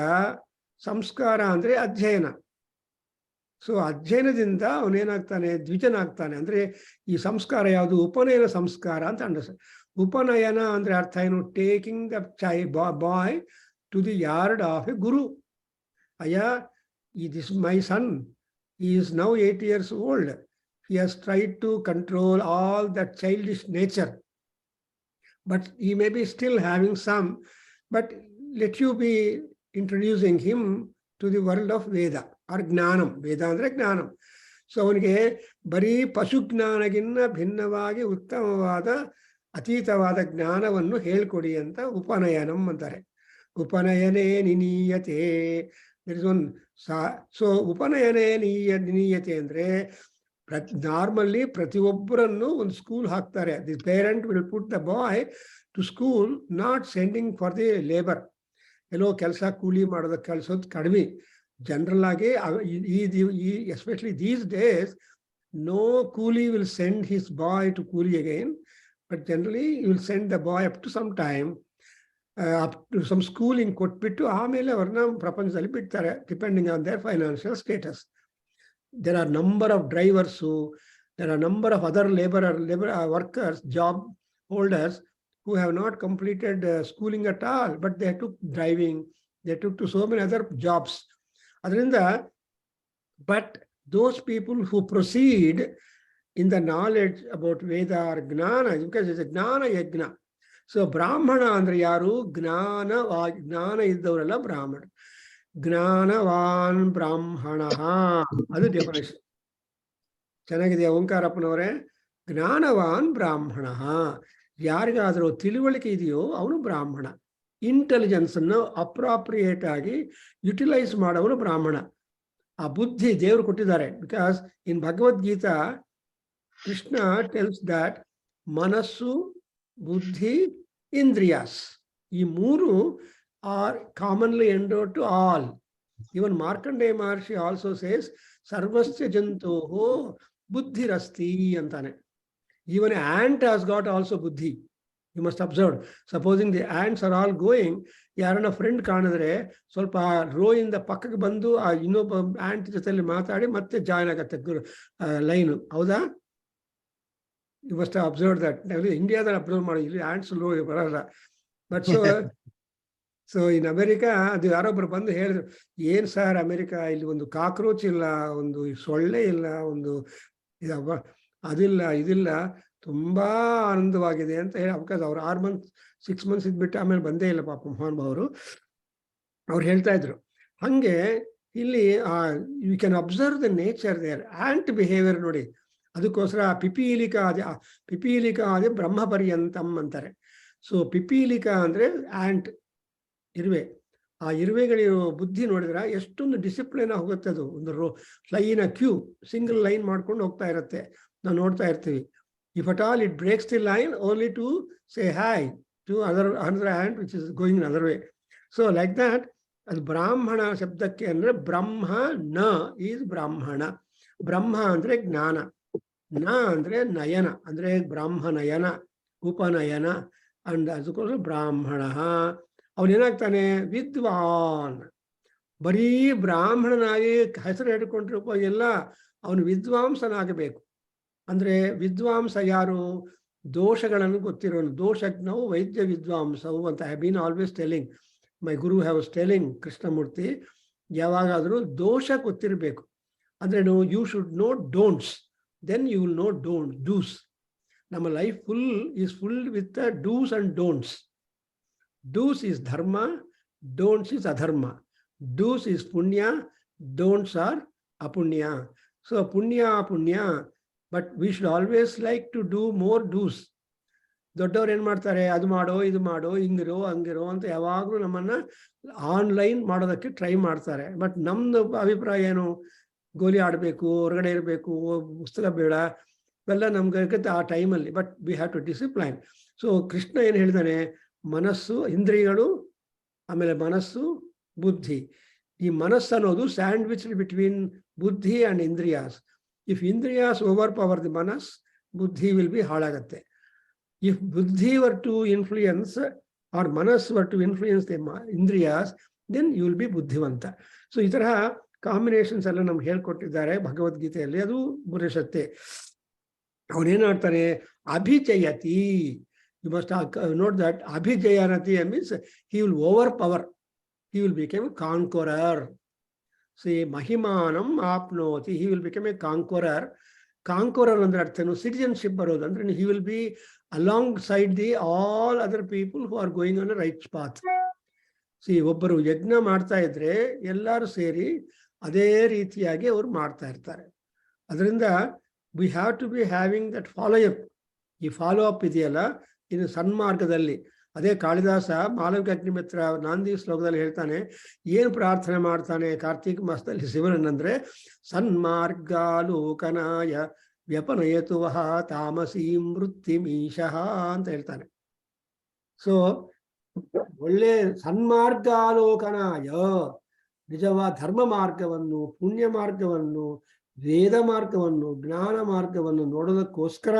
S1: ಸಂಸ್ಕಾರ ಅಂದ್ರೆ ಅಧ್ಯಯನ. ಸೊ ಅಧ್ಯಯನದಿಂದ ಅವನೇನಾಗ್ತಾನೆ, ದ್ವಿಜನಾಗ್ತಾನೆ. ಅಂದ್ರೆ ಈ ಸಂಸ್ಕಾರ ಯಾವುದು? ಉಪನಯನ ಸಂಸ್ಕಾರ ಅಂತ ಅಂಡರ್ಸ್ಟ್ಯಾಂಡ್. ಉಪನಯನ ಅಂದ್ರೆ ಅರ್ಥ ಏನು? Taking the boy to the yard of a guru. Aya, this is my son. He is now 8 years old. He has tried to control all that childish nature. But he may be still having some. But let you be introducing him to the world of Veda or Gnanam. Veda andre Gnanam. So ಅವನಿಗೆ ಬರೀ ಪಶು ಜ್ಞಾನಗಿನ್ನ ಭಿನ್ನವಾಗಿ ಉತ್ತಮವಾದ ಅತೀತವಾದ ಜ್ಞಾನವನ್ನು ಹೇಳ್ಕೊಡಿ ಅಂತ ಉಪನಯನಂ ಅಂತಾರೆ. ಉಪನಯನೇ ನಿನೀಯತೆ. there is one. So ಉಪನಯನೇ ನಿನೀಯತೆ ಅಂದ್ರೆ ನಾರ್ಮಲ್ಲಿ ಪ್ರತಿಯೊಬ್ಬರನ್ನು ಒಂದು ಸ್ಕೂಲ್ ಹಾಕ್ತಾರೆ. The parent will put the boy to school, not sending for the labour. ಎಲ್ಲೋ ಕೆಲಸ ಕೂಲಿ ಮಾಡೋದಕ್ಕೆ ಕಳಿಸೋದು ಕಡಿಮೆ. ಜನರಲ್ ಆಗಿ especially these days no coolie will send his boy to coolie again, but generally you will send the boy up to some time, up to some ಸ್ಕೂಲಿಂಗ್ ಕೊಟ್ಬಿಟ್ಟು ಆಮೇಲೆ ಅವ್ರನ್ನ ಪ್ರಪಂಚದಲ್ಲಿ ಬಿಡ್ತಾರೆ, depending on their financial status. There are number of drivers there are number of other labor workers, job holders who have not completed schooling at all, but they took driving, they took to so many other jobs. ಅದರಿಂದ but those people who proceed in the knowledge about Veda or Gnana, because it's a Gnana Yajna. So Brahmana ಅಂದ್ರೆ ಯಾರು? ಜ್ಞಾನ ಇದ್ದವರೆಲ್ಲ ಬ್ರಾಹ್ಮಣ. ಜ್ಞಾನವಾನ್ ಬ್ರಾಹ್ಮಣ, ಅದು definition. ಚೆನ್ನಾಗಿದೆಯಾ ಓಂಕಾರಪ್ಪನವರೇ? ಜ್ಞಾನವಾನ್ ಬ್ರಾಹ್ಮಣ, ಯಾರಿಗಾದರೂ ತಿಳುವಳಿಕೆ ಇದೆಯೋ ಅವನು ಬ್ರಾಹ್ಮಣ. ಇಂಟೆಲಿಜೆನ್ಸ್ ಅನ್ನು ಅಪ್ರಾಪ್ರಿಯೇಟ್ ಆಗಿ ಯುಟಿಲೈಸ್ ಮಾಡೋವನು ಬ್ರಾಹ್ಮಣ. ಆ ಬುದ್ಧಿ ದೇವರು ಕೊಟ್ಟಿದ್ದಾರೆ. Because in Bhagavad Gita Krishna tells that ಮನಸ್ಸು, ಬುದ್ಧಿ, ಇಂದ್ರಿಯಾಸ್, ಈ ಮೂರು are commonly endowed to all. Even Markandeya Maharshi also says ಸರ್ವಸ್ಯ ಜಂತೋಹೋ ಬುದ್ಧಿರಸ್ತಿ ಅಂತಾನೆ. Even an ant has got also buddhi. You must observe. Supposing the ants are all going, ಯಾರನ್ನ ಫ್ರೆಂಡ್ ಕಾಣಿದ್ರೆ ಸ್ವಲ್ಪ ರೋ ಇಂದ ಪಕ್ಕಕ್ಕೆ ಬಂದು ಆ ಇನ್ನೊಬ್ಬ ಆಂಟ್ ಜೊತೆಲಿ ಮಾತಾಡಿ ಮತ್ತೆ ಜಾಯ್ನ್ ಆಗತ್ತೆ ಲೈನು. ಹೌದಾ? You must observe that. ಇಂಡಿಯಾದಲ್ಲಿ ಅಬ್ಸರ್ವ್ ಮಾಡಿ, ಇಲ್ಲಿ ಆಂಟ್ಸ್ ರೋ ಬರಲ್ಲ. ಬಟ್ ಸೊ ಇನ್ ಅಮೆರಿಕಾ ಅದು ಯಾರೊಬ್ರು ಬಂದು ಹೇಳಿದ್ರು, ಏನ್ ಸರ್ ಅಮೆರಿಕಾ, ಇಲ್ಲಿ ಒಂದು ಕಾಕ್ರೋಚ್ ಇಲ್ಲ, ಒಂದು ಸೊಳ್ಳೆ ಇಲ್ಲ, ಒಂದು ಅದಿಲ್ಲ ಇದಿಲ್ಲ, ತುಂಬಾ ಆನಂದವಾಗಿದೆ ಅಂತ ಹೇಳಿ. ಬಿಕಾಸ್ ಅವ್ರು 6 months ಇದ್ಬಿಟ್ಟು ಆಮೇಲೆ ಬಂದೇ ಇಲ್ಲ ಪಾಪ ಮಹಾನುಭಾವರು. ಅವ್ರು ಹೇಳ್ತಾ ಇದ್ರು ಹಂಗೆ ಇಲ್ಲಿ you can observe the nature there. Ant behaviour ನೋಡಿ. ಅದಕ್ಕೋಸ್ಕರ ಪಿಪೀಲಿಕಾ ಅದೇ ಬ್ರಹ್ಮ ಪರ್ಯಂತಂ ಅಂತಾರೆ. ಸೊ ಪಿಪೀಲಿಕಾ ಅಂದ್ರೆ ಆಂಟ್, ಇರುವೆ. ಆ ಇರುವೆಗಳಿರೋ ಬುದ್ಧಿ ನೋಡಿದ್ರೆ ಎಷ್ಟೊಂದು ಡಿಸಿಪ್ಲಿನ್ ಹೋಗುತ್ತೆ. ಅದು ಒಂದು ಲೈನ್ ಕ್ಯೂ, ಸಿಂಗಲ್ ಲೈನ್ ಮಾಡ್ಕೊಂಡು ಹೋಗ್ತಾ ಇರುತ್ತೆ. ನಾವು ನೋಡ್ತಾ ಇರ್ತೀವಿ. If at all it breaks the line only to say hi to another ant which is going another way. So like that, ಅದು ಬ್ರಾಹ್ಮಣ ಶಬ್ದಕ್ಕೆ ಅಂದ್ರೆ ಬ್ರಹ್ಮ ನ ಈಸ್ ಬ್ರಾಹ್ಮಣ. ಬ್ರಹ್ಮ ಅಂದ್ರೆ ಜ್ಞಾನ, ನ ಅಂದ್ರೆ ನಯನ, ಅಂದ್ರೆ ಬ್ರಾಹ್ಮಣಯನ, ಉಪನಯನ. ಅಂಡ್ ಅದಕ್ಕೋಸ್ಕರ ಬ್ರಾಹ್ಮಣ. ಅವನೇನಾಗ್ತಾನೆ? ವಿದ್ವಾನ್. ಬರೀ ಬ್ರಾಹ್ಮಣನಾಗಿ ಹೆಸರು ಹಿಡ್ಕೊಂಡಿರೋ ಎಲ್ಲ ಅವನು ವಿದ್ವಾಂಸನಾಗಬೇಕು. ಅಂದ್ರೆ ವಿದ್ವಾಂಸ ಯಾರು? ದೋಷಗಳನ್ನು ಗೊತ್ತಿರೋನು. ದೋಷಜ್ಞವು ವೈದ್ಯ ವಿದ್ವಾಂಸವು ಅಂತ I been always telling. My guru have telling Krishnamurthy, ಯಾವಾಗಾದರೂ ದೋಷ ಗೊತ್ತಿರಬೇಕು. ಅಂದ್ರೆ you should know don'ts, then you will know dos. ನಮ್ಮ life full with dos and don'ts. Dos is dharma, don'ts is adharma. Dos is punya, don'ts are apunya. So punya, but we should always like to do more dos. ದೊಡ್ಡವ್ರು ಏನ್ ಮಾಡ್ತಾರೆ? ಅದು ಮಾಡೋ, ಇದು ಮಾಡೋ, ಹಿಂಗಿರೋ ಹಂಗಿರೋ ಅಂತ ಯಾವಾಗಲೂ ನಮ್ಮನ್ನ ಆನ್ಲೈನ್ ಮಾಡೋದಕ್ಕೆ ಟ್ರೈ ಮಾಡ್ತಾರೆ. ಬಟ್ ನಮ್ದು ಅಭಿಪ್ರಾಯ ಏನು? ಗೋಲಿ ಆಡಬೇಕು, ಹೊರಗಡೆ ಇರಬೇಕು, ಪುಸ್ತಕ ಬೇಡ, ಇವೆಲ್ಲ ನಮ್ಗೆ ಆ ಟೈಮಲ್ಲಿ. But we have to discipline. So Krishna ಏನು ಹೇಳಿದಾನೆ? ಮನಸ್ಸು, ಇಂದ್ರಿಯಗಳು, ಆಮೇಲೆ ಮನಸ್ಸು, ಬುದ್ಧಿ. ಈ ಮನಸ್ಸು ಅನ್ನೋದು sandwich between buddhi and indriyas. If indriyas overpower the manas, buddhi will be ಹಾಳಾಗತ್ತೆ. If buddhi were to influence or manas were to influence the indriyas, then you will be ಬುದ್ಧಿವಂತ. ಸೊ ಈ ತರಹ ಕಾಂಬಿನೇಷನ್ಸ್ ಎಲ್ಲ ನಮ್ಗೆ ಹೇಳ್ಕೊಟ್ಟಿದ್ದಾರೆ ಭಗವದ್ಗೀತೆಯಲ್ಲಿ. ಅದು ಬುರಶತ್ತೆ. ಅವನೇನ್ ಮಾಡ್ತಾನೆ? ಅಭಿಜಯತಿ. You must note that. ಅಭಿಜಯನತಿ means he will overpower, he will become a conqueror. ಸಿ ಮಹಿಮಾನಂ ಆಪ್ನೋತಿ, he will become a conqueror. Conqueror ಅಂದ್ರೆ ಅರ್ಥನು ಸಿಟಿಜನ್ಶಿಪ್ ಬರೋದು. ಅಂದ್ರೆ he will be alongside the all other people who are going on a right path. ಸಿ ಒಬ್ಬರು ಯಜ್ಞ ಮಾಡ್ತಾ ಇದ್ರೆ ಎಲ್ಲರೂ ಸೇರಿ ಅದೇ ರೀತಿಯಾಗಿ ಅವ್ರು ಮಾಡ್ತಾ ಇರ್ತಾರೆ. ಅದರಿಂದ we have to be having that follow up. ಈ ಫಾಲೋ ಅಪ್ ಇದೆಯಲ್ಲ, ಇದು ಸನ್ಮಾರ್ಗದಲ್ಲಿ. ಅದೇ ಕಾಳಿದಾಸ ಮಾಲವಿಕ ಅಗ್ನಿಮಿತ್ರ ನಾಂದಿ ಶ್ಲೋಕದಲ್ಲಿ ಹೇಳ್ತಾನೆ, ಏನು ಪ್ರಾರ್ಥನೆ ಮಾಡ್ತಾನೆ ಕಾರ್ತೀಕ ಮಾಸದಲ್ಲಿ ಶಿವನನ್ನಂದ್ರೆ, ಸನ್ಮಾರ್ಗಾಲೋಕನಾಯ ವ್ಯಪನಯತು ವಹ ತಾಮಸೀಂ ವೃತ್ತಿಮೀಶಃ ಅಂತ ಹೇಳ್ತಾನೆ. ಸೊ ಒಳ್ಳೆ ಸನ್ಮಾರ್ಗಾಲೋಕನಾಯ, ನಿಜವಾದ ಧರ್ಮ ಮಾರ್ಗವನ್ನು, ಪುಣ್ಯ ಮಾರ್ಗವನ್ನು, ವೇದ ಮಾರ್ಗವನ್ನು, ಜ್ಞಾನ ಮಾರ್ಗವನ್ನು ನೋಡೋದಕ್ಕೋಸ್ಕರ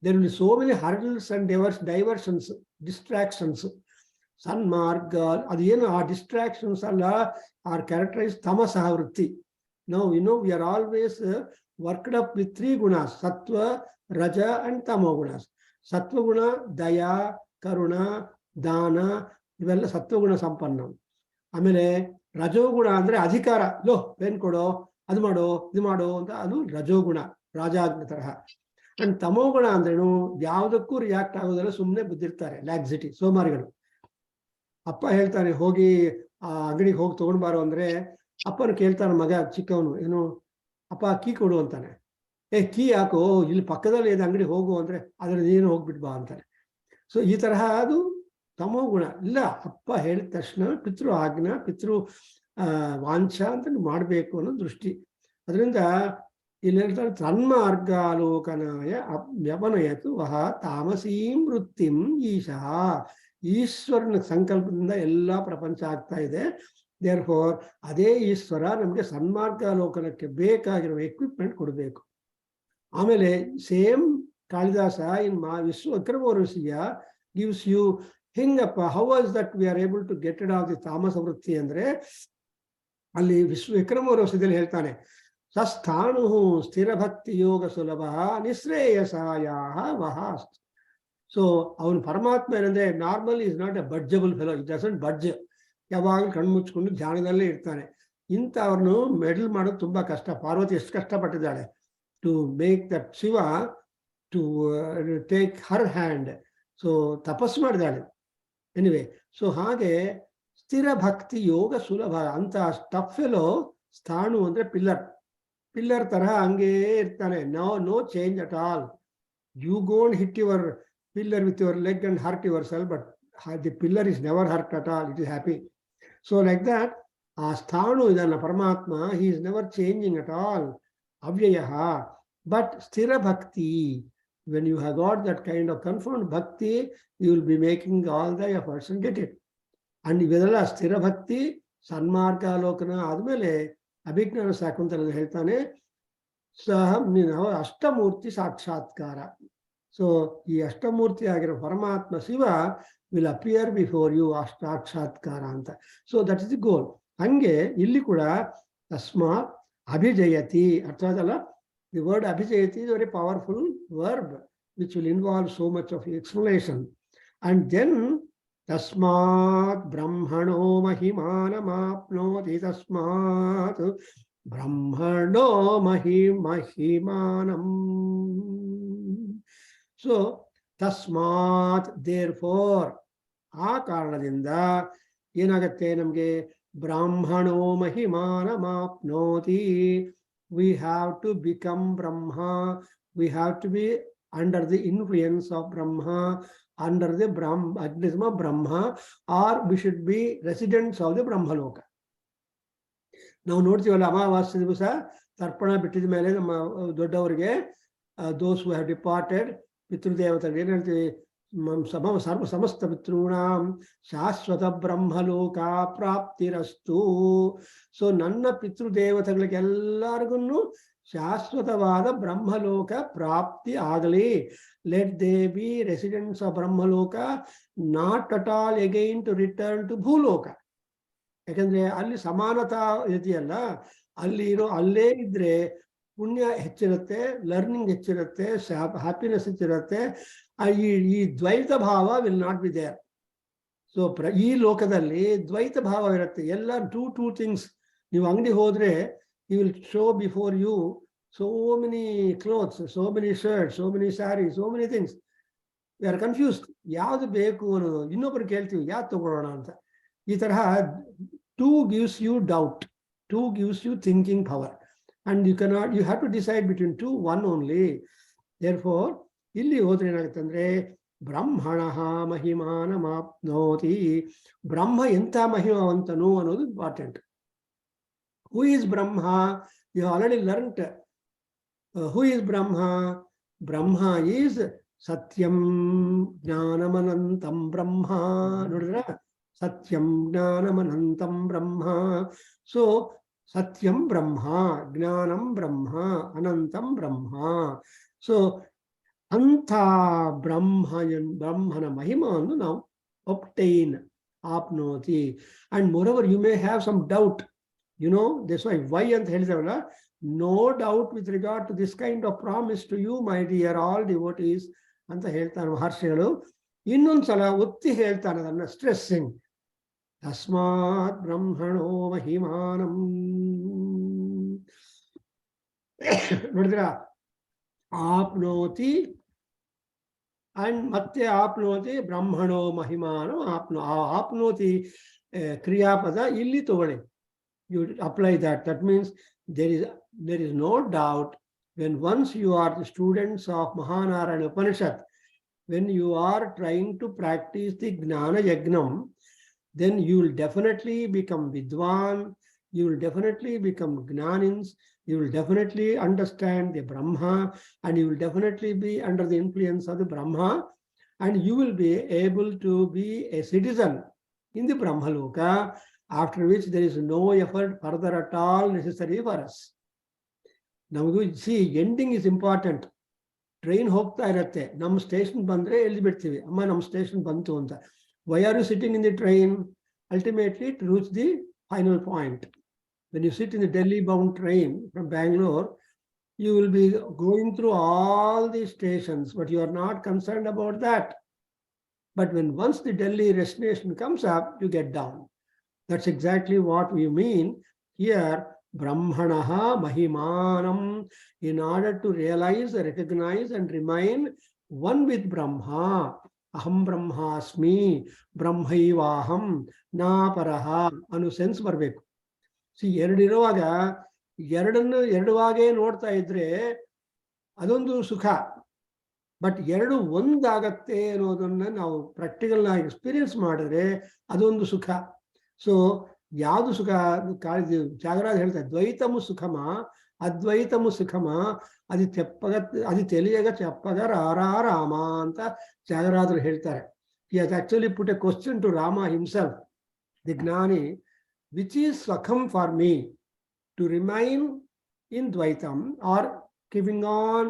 S1: there will be so many hurdles and diversions, distractions. ಸನ್ಮಾರ್ಗ ಅದು ಏನು? ಆ ಡಿಸ್ಟ್ರಾಕ್ಷನ್ಸ್ ಅಲ್ಲ, ಆರ್ ಕ್ಯಾರೆಕ್ಟರೈಸ್ ತಮಸಃ ವೃತ್ತಿ. ನಾವು we are always worked up with 3 ಗುಣಾಸ್, ಸತ್ವ, ರಜ ಅಂಡ್ ತಮೋ ಗುಣಾಸ್. ಸತ್ವಗುಣ ದಯಾ, ಕರುಣ, ದಾನ, ಇವೆಲ್ಲ ಸತ್ವಗುಣ ಸಂಪನ್ನ. ಆಮೇಲೆ ರಜೋಗುಣ ಅಂದ್ರೆ ಅಧಿಕಾರ, ಲೋ ಪೆನ್ ಕೊಡೋ, ಅದು ಮಾಡೋ, ಇದು ಮಾಡೋ ಅಂತ, ಅದು ರಜೋಗುಣ, ರಾಜಾಜ್ಞ ತರಹ. ಅಂಡ್ ತಮೋಗುಣ ಅಂದ್ರೇನು, ಯಾವುದಕ್ಕೂ ರಿಯಾಕ್ಟ್ ಆಗೋದೆಲ್ಲ ಸುಮ್ಮನೆ ಬಿದ್ದಿರ್ತಾರೆ, ಲ್ಯಾಕ್ಸಿಟಿ, ಸೋಮಾರಿಗಳು. ಅಪ್ಪ ಹೇಳ್ತಾನೆ ಹೋಗಿ ಆ ಅಂಗಡಿಗೆ ಹೋಗಿ ತಗೊಂಡ್ಬಾರೋ ಅಂದ್ರೆ ಅಪ್ಪನ ಕೇಳ್ತಾನೆ ಮಗ ಚಿಕ್ಕವನು, ಏನು ಅಪ್ಪ ಕೀ ಕೊಡು ಅಂತಾನೆ. ಕೀ ಯಾಕೋ, ಇಲ್ಲಿ ಪಕ್ಕದಲ್ಲಿ ಏನು ಅಂಗಡಿ ಹೋಗು ಅಂದ್ರೆ ಅದ್ರಲ್ಲಿ ನೀನು ಹೋಗ್ಬಿಟ್ಟು ಬಾ ಅಂತಾನೆ. ಸೊ ಈ ತರಹ ಅದು ತಮೋಗುಣ. ಇಲ್ಲ, ಅಪ್ಪ ಹೇಳಿದ ತಕ್ಷಣ ಪಿತೃ ಆಜ್ಞಾ, ಪಿತೃ ವಾಂಛ ಅಂತ ಮಾಡಬೇಕು ಅನ್ನೋ ದೃಷ್ಟಿ. ಅದರಿಂದ ಇಲ್ಲಿ ಹೇಳ್ತಾರೆ ತನ್ಮಾರ್ಗಾಲೋಕನಾಯ ವ್ಯಪನಯತು ವಹ ತಾಮಸೀಂ ವೃತ್ತಿಂ ಈಶಃ. ಈಶ್ವರನ ಸಂಕಲ್ಪದಿಂದ ಎಲ್ಲ ಪ್ರಪಂಚ ಆಗ್ತಾ ಇದೆ. ದೇರ್ ಫೋರ್ ಅದೇ ಈಶ್ವರ ನಮಗೆ ಸನ್ಮಾರ್ಗಾಲೋಕನಕ್ಕೆ ಬೇಕಾಗಿರುವ ಎಕ್ವಿಪ್ಮೆಂಟ್ ಕೊಡಬೇಕು. ಆಮೇಲೆ ಸೇಮ್ ಕಾಳಿದಾಸ ಇನ್ ವಿಶ್ವಕ್ರಮೋರ್ವಶೀಯ ಗಿವ್ಸ್ ಯು ಹಿಂಗಪ್ಪ, how was that we are able to get it off the tamasa vritti ಅಂದ್ರೆ, ಅಲ್ಲಿ ವಿಕ್ರಮೋರ್ವಶೀಯದಲ್ಲಿ ಹೇಳ್ತಾನೆ ಸಸ್ಥಾಣು ಸ್ಥಿರ ಭಕ್ತಿ ಯೋಗ ಸುಲಭ ನಿಶ್ರೇಯಸಾಯ ವಹಾಸ್ತ್. ಸೊ ಅವನು ಪರಮಾತ್ಮ ಏನಂದ್ರೆ normal is not a budgeable fellow, it doesn't budge, ಯಾವಾಗಲೂ ಕಣ್ಮುಚ್ಕೊಂಡು ಧ್ಯಾನದಲ್ಲೇ ಇರ್ತಾನೆ. ಇಂಥವ್ರನ್ನು ಮೆಡಲ್ ಮಾಡೋದು ತುಂಬಾ ಕಷ್ಟ. ಪಾರ್ವತಿ ಎಷ್ಟು ಕಷ್ಟಪಟ್ಟಿದ್ದಾಳೆ to make that Shiva to take her hand. So ತಪಸ್ಸು ಮಾಡಿದಾಳೆ. ಎನಿವೆ, ಸೊ ಹಾಗೆ ಸ್ಥಿರ ಭಕ್ತಿ ಯೋಗ ಸುಲಭ ಅಂತ ಟಫ್ ಫೆಲೋ ಸ್ಥಾಣು ಅಂದ್ರೆ ಪಿಲ್ಲರ್ ತರಹ ಹಂಗೇ ಇರ್ತಾನೆ. No change at all. You gone hit your pillar with your leg and hurt yourself, but the pillar is never hurt at all, it is happy. So like that, asthanu idana paramatma, he is never changing at all, avyayaha. But sthira bhakti, when you have got that kind of confirmed bhakti, you will be making all the efforts and get it. And ivedella sthira bhakti sanmarga lokana admele abhignana sakuntaladu ಹೇಳ್ತಾನೆ ಸಹ ಅಷ್ಟಮೂರ್ತಿ ಸಾಕ್ಷಾತ್ಕಾರ. So ಈ ಅಷ್ಟಮೂರ್ತಿ ಆಗಿರೋ ಪರಮಾತ್ಮ Shiva will appear before you, ಸಾಕ್ಷಾತ್ಕಾರ ಅಂತ. So that is the goal. ಹಂಗೆ ಇಲ್ಲಿ ಕೂಡ ತಸ್ಮಾತ್ ಅಭಿಜಯತಿ, ಅರ್ಥಾದಲ್ಲ, ದಿ ವರ್ಡ್ ಅಭಿಜಯತಿ is very powerful verb which will involve so much of explanation. And then ತಸ್ಮಾತ್ ಬ್ರಹ್ಮಣೋ ಮಹಿಮಾನಮಾಪ್ನೋತಿ, ತಸ್ಮಾತ್ ಬ್ರಹ್ಮಣೋ ಮಹಿಮಾನಂ. ಸೊ ತಸ್ಮಾತ್ ದೇರ್ ಫೋರ್, ಆ ಕಾರಣದಿಂದ ಏನಾಗತ್ತೆ ನಮಗೆ, ಬ್ರಾಹ್ಮಣೋ ಮಹಿಮಾನಮಾಪ್ನೋತಿ, we have to become Brahma, we have to be under the influence of Brahma, under the ಅಗ್ನಿಸ್ಮ Brahma, or we should be residents of the Brahmaloka. ನಾವು ನೋಡ್ತೀವಲ್ಲ, ಅಮಾವಾಸ್ಯ ದಿವಸ ತರ್ಪಣ ಬಿಟ್ಟಿದ ಮೇಲೆ ನಮ್ಮ ದೊಡ್ಡವರಿಗೆ, ದೋಸ್ ಹು ಹ್ಯಾವ್ ಡಿಪಾರ್ಟೆಡ್, ಪಿತೃದೇವತೆಗಳು ಏನ್ ಹೇಳ್ತೀವಿ, ಸಮಸ್ತ ಪಿತೃಣಾಂ ಶಾಶ್ವತ ಬ್ರಹ್ಮಲೋಕ ಪ್ರಾಪ್ತಿರಸ್ತು. ಸೊ ನನ್ನ ಪಿತೃದೇವತೆಗಳಿಗೆಲ್ಲರಿಗೂ ಶಾಶ್ವತವಾದ ಬ್ರಹ್ಮಲೋಕ ಪ್ರಾಪ್ತಿ ಆಗಲಿ. Let they be residents of Brahmaloka, not at all again to return to Bhuloka. ಯಾಕಂದ್ರೆ ಅಲ್ಲಿ ಸಮಾನತಾ ಇದೆಯಲ್ಲ, ಅಲ್ಲೇ ಇದ್ರೆ ಪುಣ್ಯ ಹೆಚ್ಚಿರುತ್ತೆ, ಲರ್ನಿಂಗ್ ಹೆಚ್ಚಿರುತ್ತೆ, ಹ್ಯಾಪಿನೆಸ್ ಹೆಚ್ಚಿರುತ್ತೆ. ಈ ದ್ವೈತ ಭಾವ will not be there. So ಈ ಲೋಕದಲ್ಲಿ ದ್ವೈತ ಭಾವ ಇರುತ್ತೆ. ಎಲ್ಲ ಟೂ ಥಿಂಗ್ಸ್. ನೀವು ಅಂಗಡಿ ಹೋದ್ರೆ you will show before you so many clothes, so many shirt, so many sari, so many things. We are confused, ಯಾವ್ದು ಬೇಕು ಅನ್ನೋದು. ಇನ್ನೊಬ್ರು ಕೇಳ್ತೀವಿ ಯಾವ್ದು ತಗೊಳ್ಳೋಣ ಅಂತ. ಈ ತರಹ two gives you doubt, two gives you thinking power. And you have to decide between two, one only. Therefore, ಇಲ್ಲಿ ಹೋದ್ರೆ ಏನಾಗುತ್ತೆ ಅಂದ್ರೆ, ಬ್ರಹ್ಮಣಃ ಮಹಿಮಾನಮಾಪ್ನೋತಿ, ಬ್ರಹ್ಮ ಎಂಥ ಮಹಿಮವಂತನು ಅನ್ನೋದು important. Who is Brahma? You already learned who is Brahma. Brahma is ಸತ್ಯಂ ಜ್ಞಾನಮನಂತಂ ಬ್ರಹ್ಮ. ನೋಡಿದ್ರ, ಸತ್ಯಂ ಜ್ಞಾನಮನಂತಂ ಬ್ರಹ್ಮ. ಸೊ ಸತ್ಯಂ ಬ್ರಹ್ಮ, ಜ್ಞಾನಂ ಬ್ರಹ್ಮ, ಅನಂತಂ ಬ್ರಹ್ಮ. ಸೊ ಅಂಥ ಬ್ರಹ್ಮನ ಮಹಿಮೆಯನ್ನು ನಾವು obtain, ಆಪ್ನೋತಿ. And moreover you may have some doubt, you know this why ಅಂತ ಹೇಳಿದವಲ್ಲ, no doubt with regard to this kind of promise to you my dear all devotees ಅಂತ ಹೇಳ್ತಾನೆ ಮಹರ್ಷಿಗಳು. ಇನ್ನೊಂದ್ಸಲ ಒತ್ತಿ ಹೇಳ್ತಾನೆ ಅದನ್ನ, ಸ್ಟ್ರೆಸ್ಸಿಂಗ್. Tasmat Brahmano Mahimanam. ನೋಡಿದ್ರ ಆಪ್ನೋತಿ ಅಂಡ್ ಮತ್ತೆ ಆಪ್ನೋತಿ ಬ್ರಹ್ಮಣೋ ಮಹಿಮಾನಂ ಆಪ್ನೋತಿ ಕ್ರಿಯಾಪದ ಇಲ್ಲಿ ತಗೊಳ್ಳಿ. You apply that. That means there is no doubt when once you are the students of Mahanarayana Upanishad, when you are trying to practice the Gnana Yagnam, then you will definitely become Vidwan, you will definitely become Gnanins, you will definitely understand the Brahma, and you will definitely be under the influence of the Brahma, and you will be able to be a citizen in the Brahmaloka, after which there is no effort further at all necessary for us. Now, see, ending is important. Train ಹೋಗ್ತಾ ಇರತ್ತೆ, ನಮ್ಮ station ಬಂದ್ರೆ ಎಲ್ಲಿ ಬಿಡ್ತೀವಿ, ಅಮ್ಮ ನಮ್ಮ station ಬಂತು ಅಂತ. Why are you sitting in the train? Ultimately to reach the final point. When you sit in the Delhi bound train from Bangalore, you will be going through all these stations, but you are not concerned about that. But when once the Delhi destination comes up, you get down. That's exactly what we mean here. Brahmanaha Mahimanam, in order to realize, recognize, and remain one with Brahma. Aham Brahmasmi, Brahmaivaham, Naparaha, anu sense ಬರಬೇಕು. C ಎರಡಿರುವಾಗ ಎರಡವಾಗೇ ನೋಡ್ತಾ ಇದ್ರೆ ಅದೊಂದು ಸುಖ. But ಎರಡು ಒಂದಾಗತ್ತೆ ಅನ್ನೋದನ್ನ ನಾವು practical ಆಗಿ experience ಮಾಡಿದ್ರೆ ಅದೊಂದು ಸುಖ. ಸೊ ಯಾವುದು ಸುಖ? ತ್ಯಾಗರಾಜ ಹೇಳ್ತಾರೆ, ದ್ವೈತಮು ಸುಖಮ ಅದ್ವೈತಮು ಸುಖಮ ಅದು తెలియಗ చెప్పಗ ರಾಮ ಅಂತ ತ್ಯಾಗರಾಜರು ಹೇಳ್ತಾರೆ. He has actually put a question to Rama himself, the Gnani, which is Swakham for me, to remain in Dvaitam or keeping on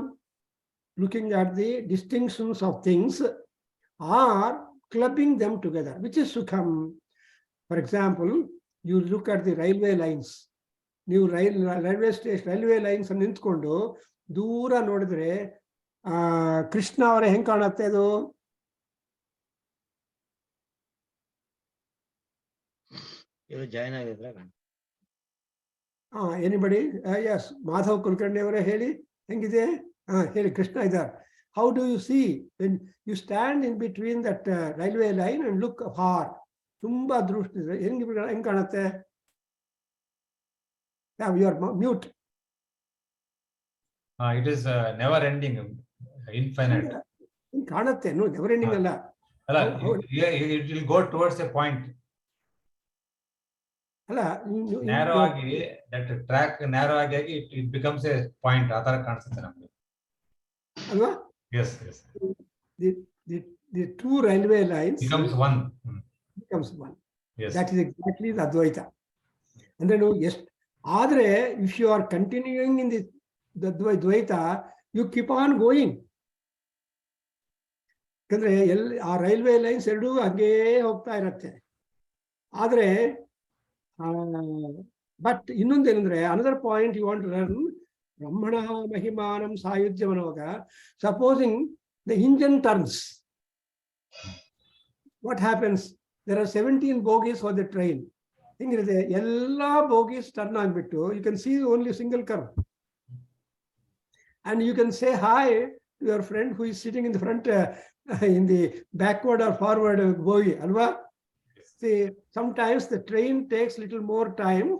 S1: looking at the distinctions of things or clubbing them together, which is Sukham. For example, you look at the railway lines. ನೀವು railway lines ನಿಂತ್ಕೊಂಡು ದೂರ ನೋಡಿದ್ರೆ ಕೃಷ್ಣ ಅವರ ಹೆಂಗ್ ಕಾಣುತ್ತೆ ಅದು?
S4: Join ಆಗಿದ್ರೆ
S1: anybody? S, Madhav Kulkarni ಅವರೇ ಹೇಳಿ, ಹೆಂಗಿದೆ? ಹೇಳಿ, ಕೃಷ್ಣ ಇದ್ದಾರೆ. How do you see when you stand in between that railway line and look for? ತುಂಬಾ ದೃಷ್ಟಿ ಹೆಂಗ್ ಕಾಣುತ್ತೆ? You are mute.
S3: It is never ending, infinite.
S1: ಕಾಣುತ್ತೆ, no, never ending ಅಲ್ಲ.
S3: It will go towards a point.
S1: ಅಲ್ಲ,
S3: narrow ಆಗಿ that track narrow ಆಗಿ it becomes a point. ಆ ತರ ಕಾಣಿಸುತ್ತೆ ನಮಗೆ
S1: ಅಲ್ವಾ?
S3: Yes.
S1: The two railway lines
S3: becomes one.
S1: Yes. That is exactly the Advaita. ಅಂದ್ರೆ ಎಷ್ಟು ಆದ್ರೆ if you are continuing in the Dvaita, you keep on going. ಯಾಕಂದ್ರೆ ಆ ರೈಲ್ವೆ ಲೈನ್ಸ್ ಎರಡೂ ಹಂಗೇ ಹೋಗ್ತಾ ಇರತ್ತೆ. ಆದ್ರೆ ಬಟ್ ಇನ್ನೊಂದೇನಂದ್ರೆ, another point you want to learn, ಬ್ರಹ್ಮಣ ಮಹಿಮಾನಂ ಸಾಯುಜ್ಯಂ ಅನ್ನುವಾಗ, supposing the engine turns, what happens? There are 17 bogies for the train. ಹಿಂಗಿರುತ್ತೆ, ಎಲ್ಲಾ ಬೋಗೀಸ್ ಟರ್ನ್ ಆಗ್ಬಿಟ್ಟು you can see only single curve, and you can say hi to your friend who is sitting in the front, in the backward or forward bogie, alva? See, sometimes the train takes little more time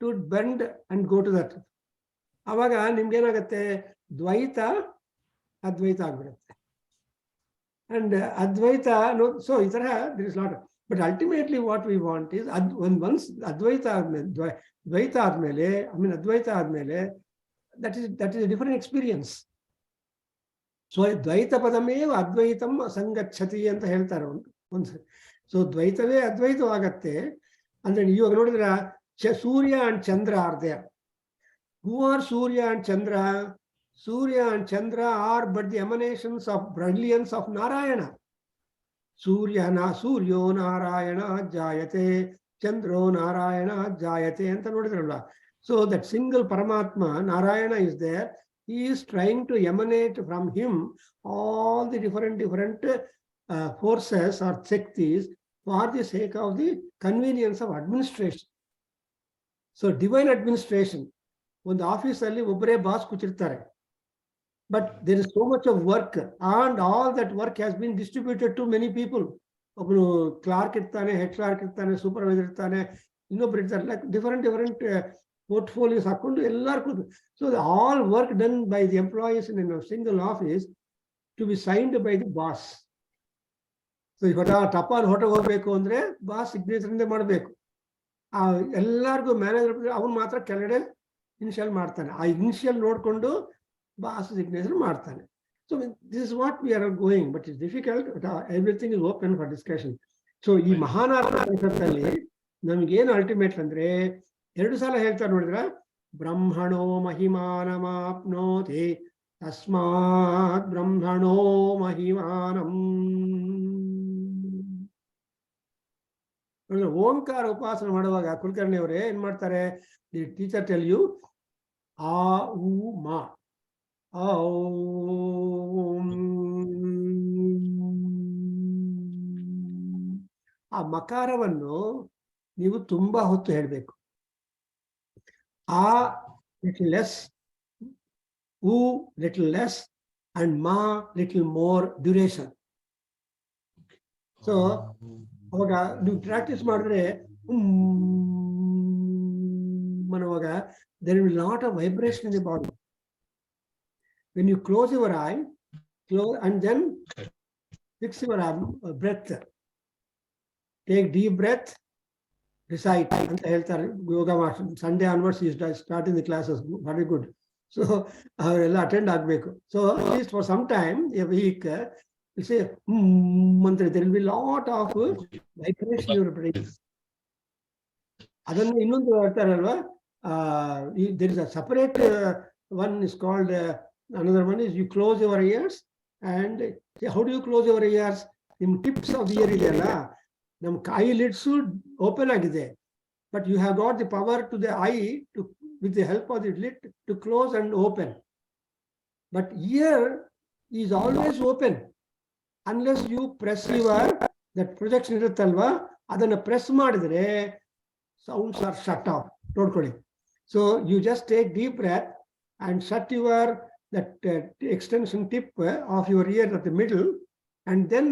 S1: to bend and go to that. Avaga nimge enagutte, Dvaita Advaita agbidutte, and Advaita, no, so itara there is lot. But ultimately what we want is once Advaita Dvaita admele, Advaita admele, that is a different experience. So ದ್ವೈತ ಪದಮೇವ ಅದ್ವೈತಂ ಅಸಂಗಚ್ಛತಿ ಅಂತ ಹೇಳ್ತಾರೆ ಒಂದ್ಸರಿ. So ದ್ವೈತವೇ ಅದ್ವೈತವಾಗತ್ತೆ ಅಂದ್ರೆ, ಇವಾಗ ನೋಡಿದ್ರ Surya and Chandra are there. Who are Surya and Chandra? Surya and Chandra are but the emanations of brilliance of Narayana. ಸೂರ್ಯೋ ನಾರಾಯಣ ಜಾಯತೆ, ಚಂದ್ರೋ ನಾರಾಯಣ ಜಾಯತೆ ಅಂತ ನೋಡಿದ್ರಲ್ವ. ಸೊ ದಟ್ ಸಿಂಗಲ್ ಪರಮಾತ್ಮ Narayana is there. He is trying to emanate from him all the different forces or shaktis for the sake of the convenience of administration. So divine administration, ಒಂದು ಆಫೀಸಲ್ಲಿ ಒಬ್ಬರೇ boss ಕೂತಿರ್ತಾರೆ, but there is so much of work and all that work has been distributed to many people. ಒಬ್ಬನು clerk ಇರ್ತಾನೆ, head clerk ಇರ್ತಾನೆ, supervisor ಇರ್ತಾನೆ, ಇನ್ನೊಬ್ರು ಇರ್ತಾರೆ, ಲೈಕ್ ಡಿಫರೆಂಟ್ ಪೋರ್ಟ್ಫೋಲಿಯೋಸ್ ಹಾಕೊಂಡು ಎಲ್ಲರಿಗೂ. So all work done by the employees in single office to be signed by the boss. So ಈಗ ಟಪಾಲ್ ಹೊರಗೆ ಹೋಗ್ಬೇಕು ಅಂದ್ರೆ ಬಾಸ್ ಸಿಗ್ನೇಚರ್ ಮಾಡಬೇಕು. ಆ ಎಲ್ಲರಿಗೂ ಮ್ಯಾನೇಜರ್ ಅವನು ಮಾತ್ರ ಕೆಳಗಡೆ ಇನಿಷಿಯಲ್ ಮಾಡ್ತಾನೆ, ಆ ಇನಿಷಿಯಲ್ ನೋಡ್ಕೊಂಡು ಬಾಸ್ ಸಿಗ್ನೇಚರ್ ಮಾಡ್ತಾನೆ. So this is what we are going, but it's difficult. Everything is open for discussion. So ಈ ಮಹಾನಾರಾಯಣ ಉಪನಿಷತ್ತಲ್ಲಿ ನಮಗೇನು ಅಲ್ಟಿಮೇಟ್ ಅಂದ್ರೆ 2 ಸಲ ಹೇಳ್ತಾರೆ ನೋಡಿದ್ರ, ಬ್ರಹ್ಮಣೋ ಮಹಿಮಾನಮಾಪ್ನೋತಿ ತಸ್ಮಾತ್ ಬ್ರಹ್ಮಣೋ ಮಹಿಮಾನಂ. ಓಂಕಾರ ಉಪಾಸನೆ ಮಾಡುವಾಗ ಕುಲಕರ್ಣಿ ಅವರೇ ಏನ್ ಮಾಡ್ತಾರೆ, ದಿ ಟೀಚರ್ ಟೆಲ್ ಯು ಆ ಉ ಮಾ ಆ ಮಕಾರವನ್ನು ನೀವು ತುಂಬಾ ಹೊತ್ತು ಹೇಳ್ಬೇಕು. A little less, uh little less and ಮಾ ಲಿಟಲ್ ಮೋರ್ ಡ್ಯೂರೇಷನ್. ಸೊ ಅವಾಗ ನೀವು ಪ್ರಾಕ್ಟೀಸ್ ಮಾಡಿದ್ರೆ ಅನ್ನುವಾಗ there will be a lot of vibration in the body. When you close your eye, close and then fix your breath. Take deep breath, recite. And yoga master Sunday onwards is starting the classes. Very good. So I will attend agbeku. So at least for some time, a week, you say mantra. There will be a lot of vibration in your brain. Adannu innondu ಹೇಳ್ತಾರಲ್ವಾ, there is a separate one is called another one is you close your ears. And how do you close your ears? In tips of the ear idella, nam eyelids open agide, but you have got the power to the eye to with the help of the lid to close and open. But ear is always open unless you press your that projection iruttallva, adanna press madidre sounds are shut off. Nodkoli. So you just take deep breath and shut your that extension tip of your ear at the middle, and then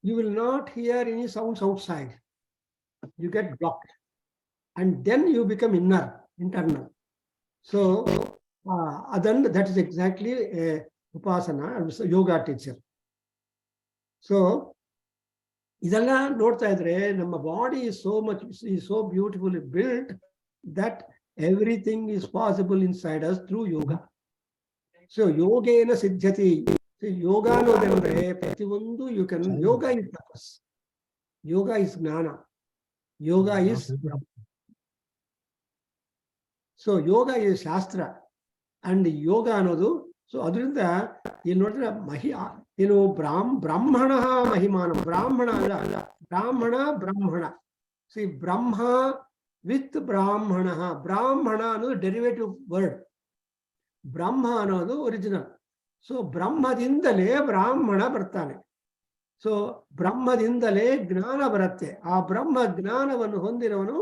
S1: you will not hear any sounds outside. You get blocked, and then you become internal. So that is exactly upasana, yoga teacher. So ಇದೆಲ್ಲ ನೋಡ್ತಾ ಇದ್ರೆ ನಮ್ಮ body is so beautifully built that everything is possible inside us through yoga. So yogena siddhati. So yoga ಅನ್ನೋದಂದ್ರೆ ಪ್ರತಿಯೊಂದು you can, yoga is tapas, yoga is ಜ್ಞಾನ, yoga is, so yoga is ಶಾಸ್ತ್ರ and yoga ಅನ್ನೋದು. So ಅದರಿಂದ ಇಲ್ಲಿ ನೋಡಿದ್ರೆ ಏನು ಬ್ರಾಹ್ಮಣ ಮಹಿಮಾನ, ಬ್ರಾಹ್ಮಣ ಅಲ್ಲ, ಬ್ರಾಹ್ಮಣ. ಸಿ ಬ್ರಹ್ಮ ವಿತ್ ಬ್ರಾಹ್ಮಣ. ಬ್ರಾಹ್ಮಣ ಅನ್ನೋದು ಡೆರಿವೇಟಿವ್ ವರ್ಡ್, ಬ್ರಹ್ಮ ಅನ್ನೋದು ಒರಿಜಿನಲ್. ಸೊ ಬ್ರಹ್ಮದಿಂದಲೇ ಬ್ರಾಹ್ಮಣ ಬರ್ತಾನೆ. ಸೊ ಬ್ರಹ್ಮದಿಂದಲೇ ಜ್ಞಾನ ಬರುತ್ತೆ. ಆ ಬ್ರಹ್ಮ ಜ್ಞಾನವನ್ನು ಹೊಂದಿರೋನು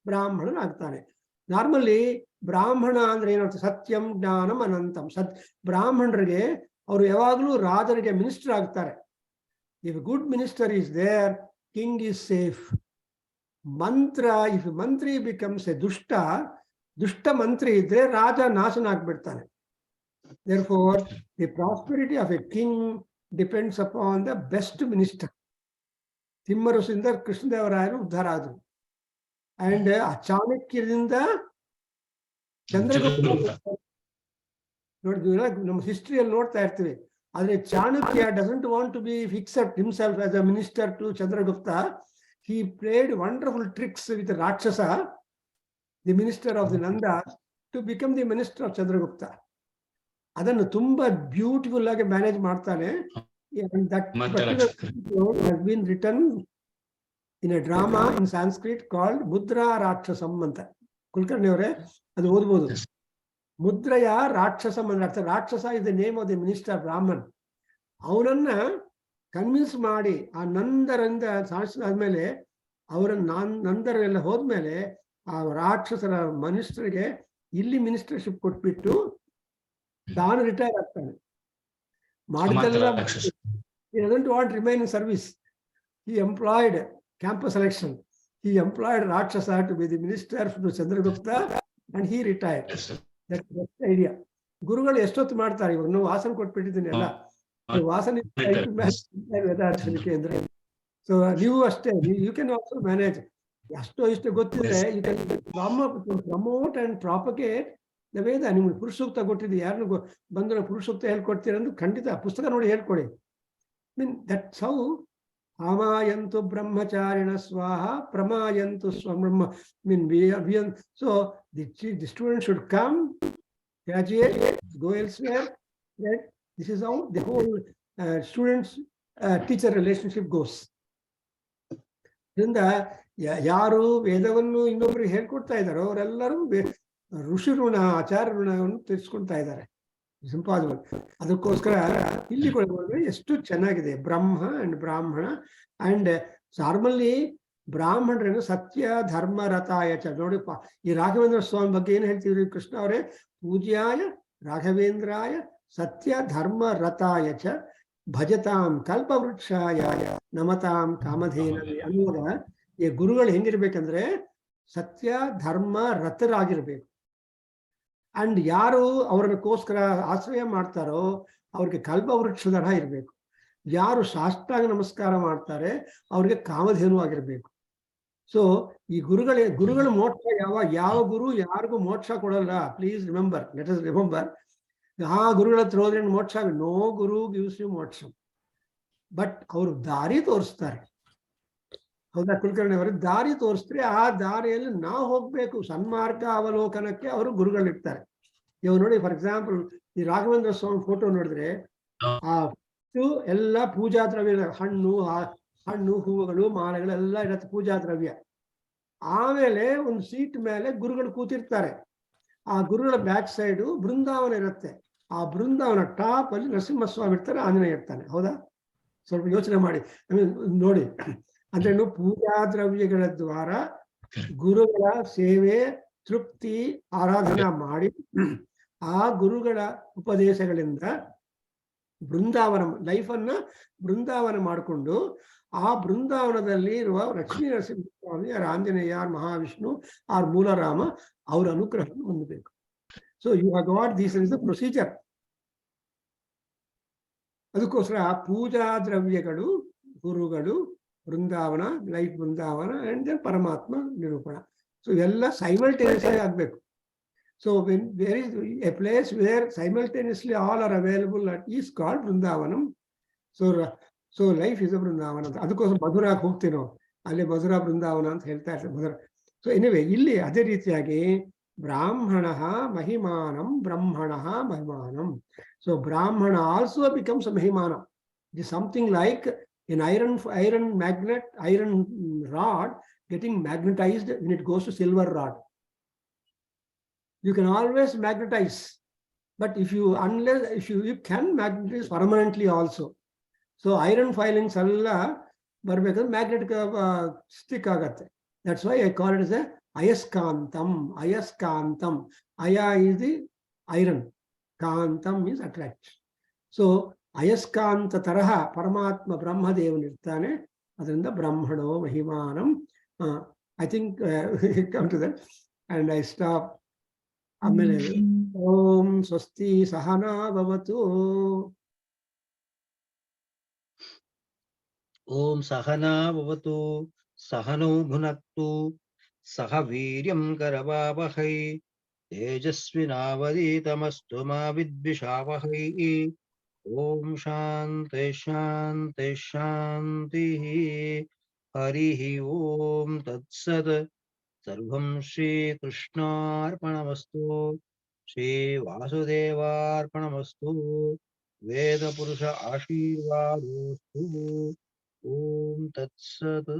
S1: ಬ್ರಾಹ್ಮಣನಾಗ್ತಾನೆ. ನಾರ್ಮಲಿ ಬ್ರಾಹ್ಮಣ ಅಂದ್ರೆ ಏನಂತ, ಸತ್ಯಂ ಜ್ಞಾನಂ ಅನಂತಂ. ಬ್ರಾಹ್ಮಣರಿಗೆ ಅವರು ಯಾವಾಗಲೂ ರಾಜರಿಗೆ ಮಿನಿಸ್ಟರ್ ಆಗ್ತಾರೆ. If good minister is there, king is safe. ಮಂತ್ರ, ಇಫ್ ಮಂತ್ರಿ ಬಿಕಮ್ಸ್ ಎ ದುಷ್ಟ ಮಂತ್ರಿ ಇದ್ರೆ ರಾಜ ನಾಶನ ಆಗ್ಬಿಡ್ತಾನೆ. Therefore, the prosperity of a king depends upon the best minister. ತಿಮ್ಮರಸಿಂದ ಕೃಷ್ಣದೇವರಾಯರು ಉದ್ಧಾರ ಆದ್ರು. ಅಂಡ್ ಚಾಣಕ್ಯದಿಂದ ಚಂದ್ರಗುಪ್ತ ನೋಡಿದ್ವಿ, ನಮ್ಮ ಹಿಸ್ಟ್ರಿಯಲ್ಲಿ ನೋಡ್ತಾ ಇರ್ತೀವಿ. ಆದ್ರೆ Chanakya doesn't want to be fixed himself as a minister to Chandragupta. He played wonderful tricks with Rakshasa, the minister of the Nanda, to become the minister of Chandragupta. ಅದನ್ನು ತುಂಬಾ beautiful ಆಗಿ ಮ್ಯಾನೇಜ್ ಮಾಡ್ತಾನೆ. That has been written in a drama in Sanskrit called Mudra ರಾಕ್ಷಸಂ ಅಂತ. ಕುಲಕರ್ಣಿ ಅವರೇ ಅದು ಓದ್ಬೋದು. ಮುದ್ರಯ ರಾಕ್ಷಸಂ ಅಂದ್ರೆ ಅರ್ಥ. ರಾಕ್ಷಸ is the name of the minister ಬ್ರಾಹ್ಮಣ್. ಅವನನ್ನ ಕನ್ವಿನ್ಸ್ ಮಾಡಿ ಆ ನಂದರಿಂದ ಸಾಧಿಸಿದಾದ್ಮೇಲೆ ಅವರ ನಂದರೆಲ್ಲ ಹೋದ್ಮೇಲೆ ಆ ರಾಕ್ಷಸರ ಮಿನಿಸ್ಟರ್ಗೆ ಇಲ್ಲಿ ಮಿನಿಸ್ಟರ್ಶಿಪ್ ಕೊಟ್ಬಿಟ್ಟು ತಾನು ರಿಟೈರ್ ಆಗ್ತಾನೆ. ಮಾಡಿದೆಲ್ಲ he doesn't want to remain in service. He employed campus election. He employed Rakshasa to be the minister to Chandragupta and he retired. That's the idea. ಗುರುಗಳು ಎಷ್ಟೊತ್ತು ಮಾಡ್ತಾರೆ, ಇವಾಗ ನಾವು ವಾಸನ ಕೊಟ್ಬಿಟ್ಟಿದ್ದೀನಿ ಎಲ್ಲ ವಾಸನ ವೇದಾರ್ಥಕ್ಕೆ ಅಂದ್ರೆ. ಸೊ ನೀವು ಅಷ್ಟೇ, ಯು ಕ್ಯಾನ್ ಆಲ್ಸೋ ಮ್ಯಾನೇಜ್. ಅಷ್ಟೋ ಇಷ್ಟು ಗೊತ್ತಿದ್ರೆ you can promote and propagate the Veda. ನಿಮ್ಗೆ ಪುರುಷ ಸೂಕ್ತ ಕೊಟ್ಟಿದ್ದು ಯಾರನ್ನು ಬಂದು ಪುರುಷ ಸೂಕ್ತ ಹೇಳ್ಕೊಡ್ತೀರ ಅಂದ್ರೆ ಖಂಡಿತ ಪುಸ್ತಕ ನೋಡಿ ಹೇಳ್ಕೊಡಿ. ಮೀನ್ ದಟ್ಸ್ ಹೌ ಆಮಾಯಂತು ಬ್ರಹ್ಮಚಾರಿಣ ಸ್ವಾಹ ಪ್ರಮಾಯಂತು ಸ್ವಬ್ರಹ್ಮ. Mean so the student should come, graduate, go elsewhere. Right? This is how the whole students-teacher relationship goes. ಇದರಿಂದ ಯಾರು ವೇದವನ್ನು ಇನ್ನೊಬ್ರಿಗೆ ಹೇಳ್ಕೊಡ್ತಾ ಇದ್ದಾರೋ ಅವರೆಲ್ಲರೂ ಋಷಿ ಋಣ ಆಚಾರ್ಯ ಋಣವನ್ನು ತೀರಿಸ್ಕೊಳ್ತಾ ಇದ್ದಾರೆ. ಇಂಪಾಸಿಬಲ್. ಅದಕ್ಕೋಸ್ಕರ ಇಲ್ಲಿ ಕೂಡ ಎಷ್ಟು ಚೆನ್ನಾಗಿದೆ ಬ್ರಹ್ಮ ಅಂಡ್ ಬ್ರಾಹ್ಮಣ. ಅಂಡ್ ನಾರ್ಮಲ್ಲಿ ಬ್ರಾಹ್ಮಣರೇನು ಸತ್ಯ ಧರ್ಮ ರಥಾಯಚ. ನೋಡಿ ಈ ರಾಘವೇಂದ್ರ ಸ್ವಾಮಿ ಬಗ್ಗೆ ಏನ್ ಹೇಳ್ತಿದ್ರಿ ಕೃಷ್ಣ ಅವರೇ? ಪೂಜ್ಯಾಯ ರಾಘವೇಂದ್ರಾಯ ಸತ್ಯ ಧರ್ಮ ರಥಾಯಚ ಭಜತಾಂ ಕಲ್ಪವೃಕ್ಷಾಯ ನಮತಾಂ ಕಾಮಧೇನವೇ ಅನ್ನುವಾಗ ಈ ಗುರುಗಳು ಹೆಂಗಿರ್ಬೇಕಂದ್ರೆ ಸತ್ಯ ಧರ್ಮ ರಥರಾಗಿರ್ಬೇಕು. ಅಂಡ್ ಯಾರು ಅವರನ್ನಕ್ಕೋಸ್ಕರ ಆಶ್ರಯ ಮಾಡ್ತಾರೋ ಅವ್ರಿಗೆ ಕಲ್ಪವೃಕ್ಷದರ ಇರಬೇಕು. ಯಾರು ಸಾಷ್ಟಾಂಗ ನಮಸ್ಕಾರ ಮಾಡ್ತಾರೆ ಅವ್ರಿಗೆ ಕಾಮಧೇನು ಆಗಿರ್ಬೇಕು. ಸೊ ಈ ಗುರುಗಳ ಮೋಕ್ಷ ಯಾವ ಗುರು ಯಾರಿಗೂ ಮೋಕ್ಷ ಕೊಡಲ್ಲ. Please remember, let us remember. ಆ ಗುರುಗಳ ಹತ್ರ ಹೋದ್ರೆ ಮೋಕ್ಷ, ನೋ ಗುರು ಗಿವ್ಸ್ ಯು ಮೋಕ್ಷ. ಬಟ್ ಅವರು ದಾರಿ ತೋರಿಸ್ತಾರೆ. ಹೌದಾ ಕುಲಕರ್ಣಿ ಅವರು? ದಾರಿ ತೋರಿಸಿದ್ರೆ ಆ ದಾರಿಯಲ್ಲಿ ನಾವು ಹೋಗ್ಬೇಕು. ಸನ್ಮಾರ್ಗ ಅವಲೋಕನಕ್ಕೆ ಅವರು ಗುರುಗಳಿರ್ತಾರೆ. ಇವಾಗ ನೋಡಿ, ಫಾರ್ ಎಕ್ಸಾಂಪಲ್ ಈ ರಾಘವೇಂದ್ರ ಸ್ವಾಮಿ ಫೋಟೋ ನೋಡಿದ್ರೆ ಆ ಎಲ್ಲ ಪೂಜಾ ದ್ರವ್ಯ, ಹಣ್ಣು ಹೂವುಗಳು ಮಾಲೆಗಳೆಲ್ಲ ಇರತ್ತೆ, ಪೂಜಾ ದ್ರವ್ಯ. ಆಮೇಲೆ ಒಂದು ಸೀಟ್ ಮೇಲೆ ಗುರುಗಳು ಕೂತಿರ್ತಾರೆ. ಆ ಗುರುಗಳ ಬ್ಯಾಕ್ ಸೈಡು ಬೃಂದಾವನ ಇರುತ್ತೆ. ಆ ಬೃಂದಾವನ ಟಾಪ್ ಅಲ್ಲಿ ನರಸಿಂಹಸ್ವಾಮಿ ಇರ್ತಾರೆ, ಆಂಜನೇಯ ಇರ್ತಾನೆ. ಹೌದಾ? ಸ್ವಲ್ಪ ಯೋಚನೆ ಮಾಡಿ ನೋಡಿ. ಅಂದ್ರೆ ಪೂಜಾ ದ್ರವ್ಯಗಳ ದ್ವಾರ ಗುರುಗಳ ಸೇವೆ, ತೃಪ್ತಿ, ಆರಾಧನಾ ಮಾಡಿ ಆ ಗುರುಗಳ ಉಪದೇಶಗಳಿಂದ ಬೃಂದಾವನ ಲೈಫನ್ನ ಬೃಂದಾವನ ಮಾಡಿಕೊಂಡು ಆ ಬೃಂದಾವನದಲ್ಲಿ ಇರುವ ಲಕ್ಷ್ಮೀ ನರಸಿಂಹಸ್ವಾಮಿ, ಆಂಜನೇಯ, ಮಹಾವಿಷ್ಣು, ಆರ್ ಮೂಲರಾಮ ಅವರ ಅನುಗ್ರಹ ಹೊಂದಬೇಕು. So you have got this is the procedure. ಅದಕ್ಕೋಸ್ಕರ ಪೂಜಾ ದ್ರವ್ಯಗಳು, ಗುರುಗಳು, Brindavana, life Brindavana and then ಪರಮಾತ್ಮ ನಿರೂಪಣ. ಸೊ ಇವೆಲ್ಲ ಸೈಮಲ್ಟೇನಿಯಸ್ ಆಗಿ ಆಗ್ಬೇಕು. So when there is a place where simultaneously all are available is called Vrindavanam. So life is a Vrindavana. ಅದಕ್ಕೋಸ್ಕರ ಮಧುರಾಗೆ ಹೋಗ್ತೀವಿ ನಾವು, ಅಲ್ಲಿ ಮಧುರಾ ಬೃಂದಾವನ ಅಂತ ಹೇಳ್ತಾ ಇರ್ತಾರೆ ಮಧುರ. ಸೊ ಎನಿವೆ ಇಲ್ಲಿ ಅದೇ ರೀತಿಯಾಗಿ ಬ್ರಾಹ್ಮಣ ಮಹಿಮಾನಂ, ಬ್ರಹ್ಮಣ ಮಹಿಮಾನಂ. So Brahmana also becomes a mahimana. It is something like an iron magnet, iron rod getting magnetized when it goes to silver rod. You can always magnetize, but if you can magnetize permanently also. So iron filings alla barbekadre magnetic stick agatte. That's why I call it as a ayaskantam. Aya is the iron, kantam is attract. So ಅಯಸ್ಕಾಂತ ತರಹ ಪರಮಾತ್ಮ ಬ್ರಹ್ಮದೇವನು ಇರ್ತಾನೆ. ಅದರಿಂದ ಬ್ರಹ್ಮಣೋ ಮಹಿಮಾನಂ. I think come to that and I stop. ಆಮೇಲೆ ಓಂ ಸ್ವಸ್ತಿ ಸಹನಾ ಭವತು.
S4: ಓಂ ಸಹನಾ ಭವತು ಸಹನೌ ಭುನಕ್ತು ಸಹ ವೀರ್ಯಂ ಕರವಾವಹೈ ತೇಜಸ್ವಿನಾವಧೀತಮಸ್ತು ಮಾ ವಿದ್ವಿಷಾವಹೈ. ಓಂ ಶಾಂತಿ ಶಾಂತಿ ಶಾಂತಿ. ಹರಿ ಓಂ ತತ್ಸತ್. ಸರ್ವಂ ಶ್ರೀಕೃಷ್ಣಾರ್ಪಣಮಸ್ತು. ಶ್ರೀ ವಾಸುದೇವಾರ್ಪಣಮಸ್ತು. ವೇದ ಪುರುಷ ಆಶೀರ್ವಾದೋಸ್ತು. ಓಂ ತತ್ಸತ್.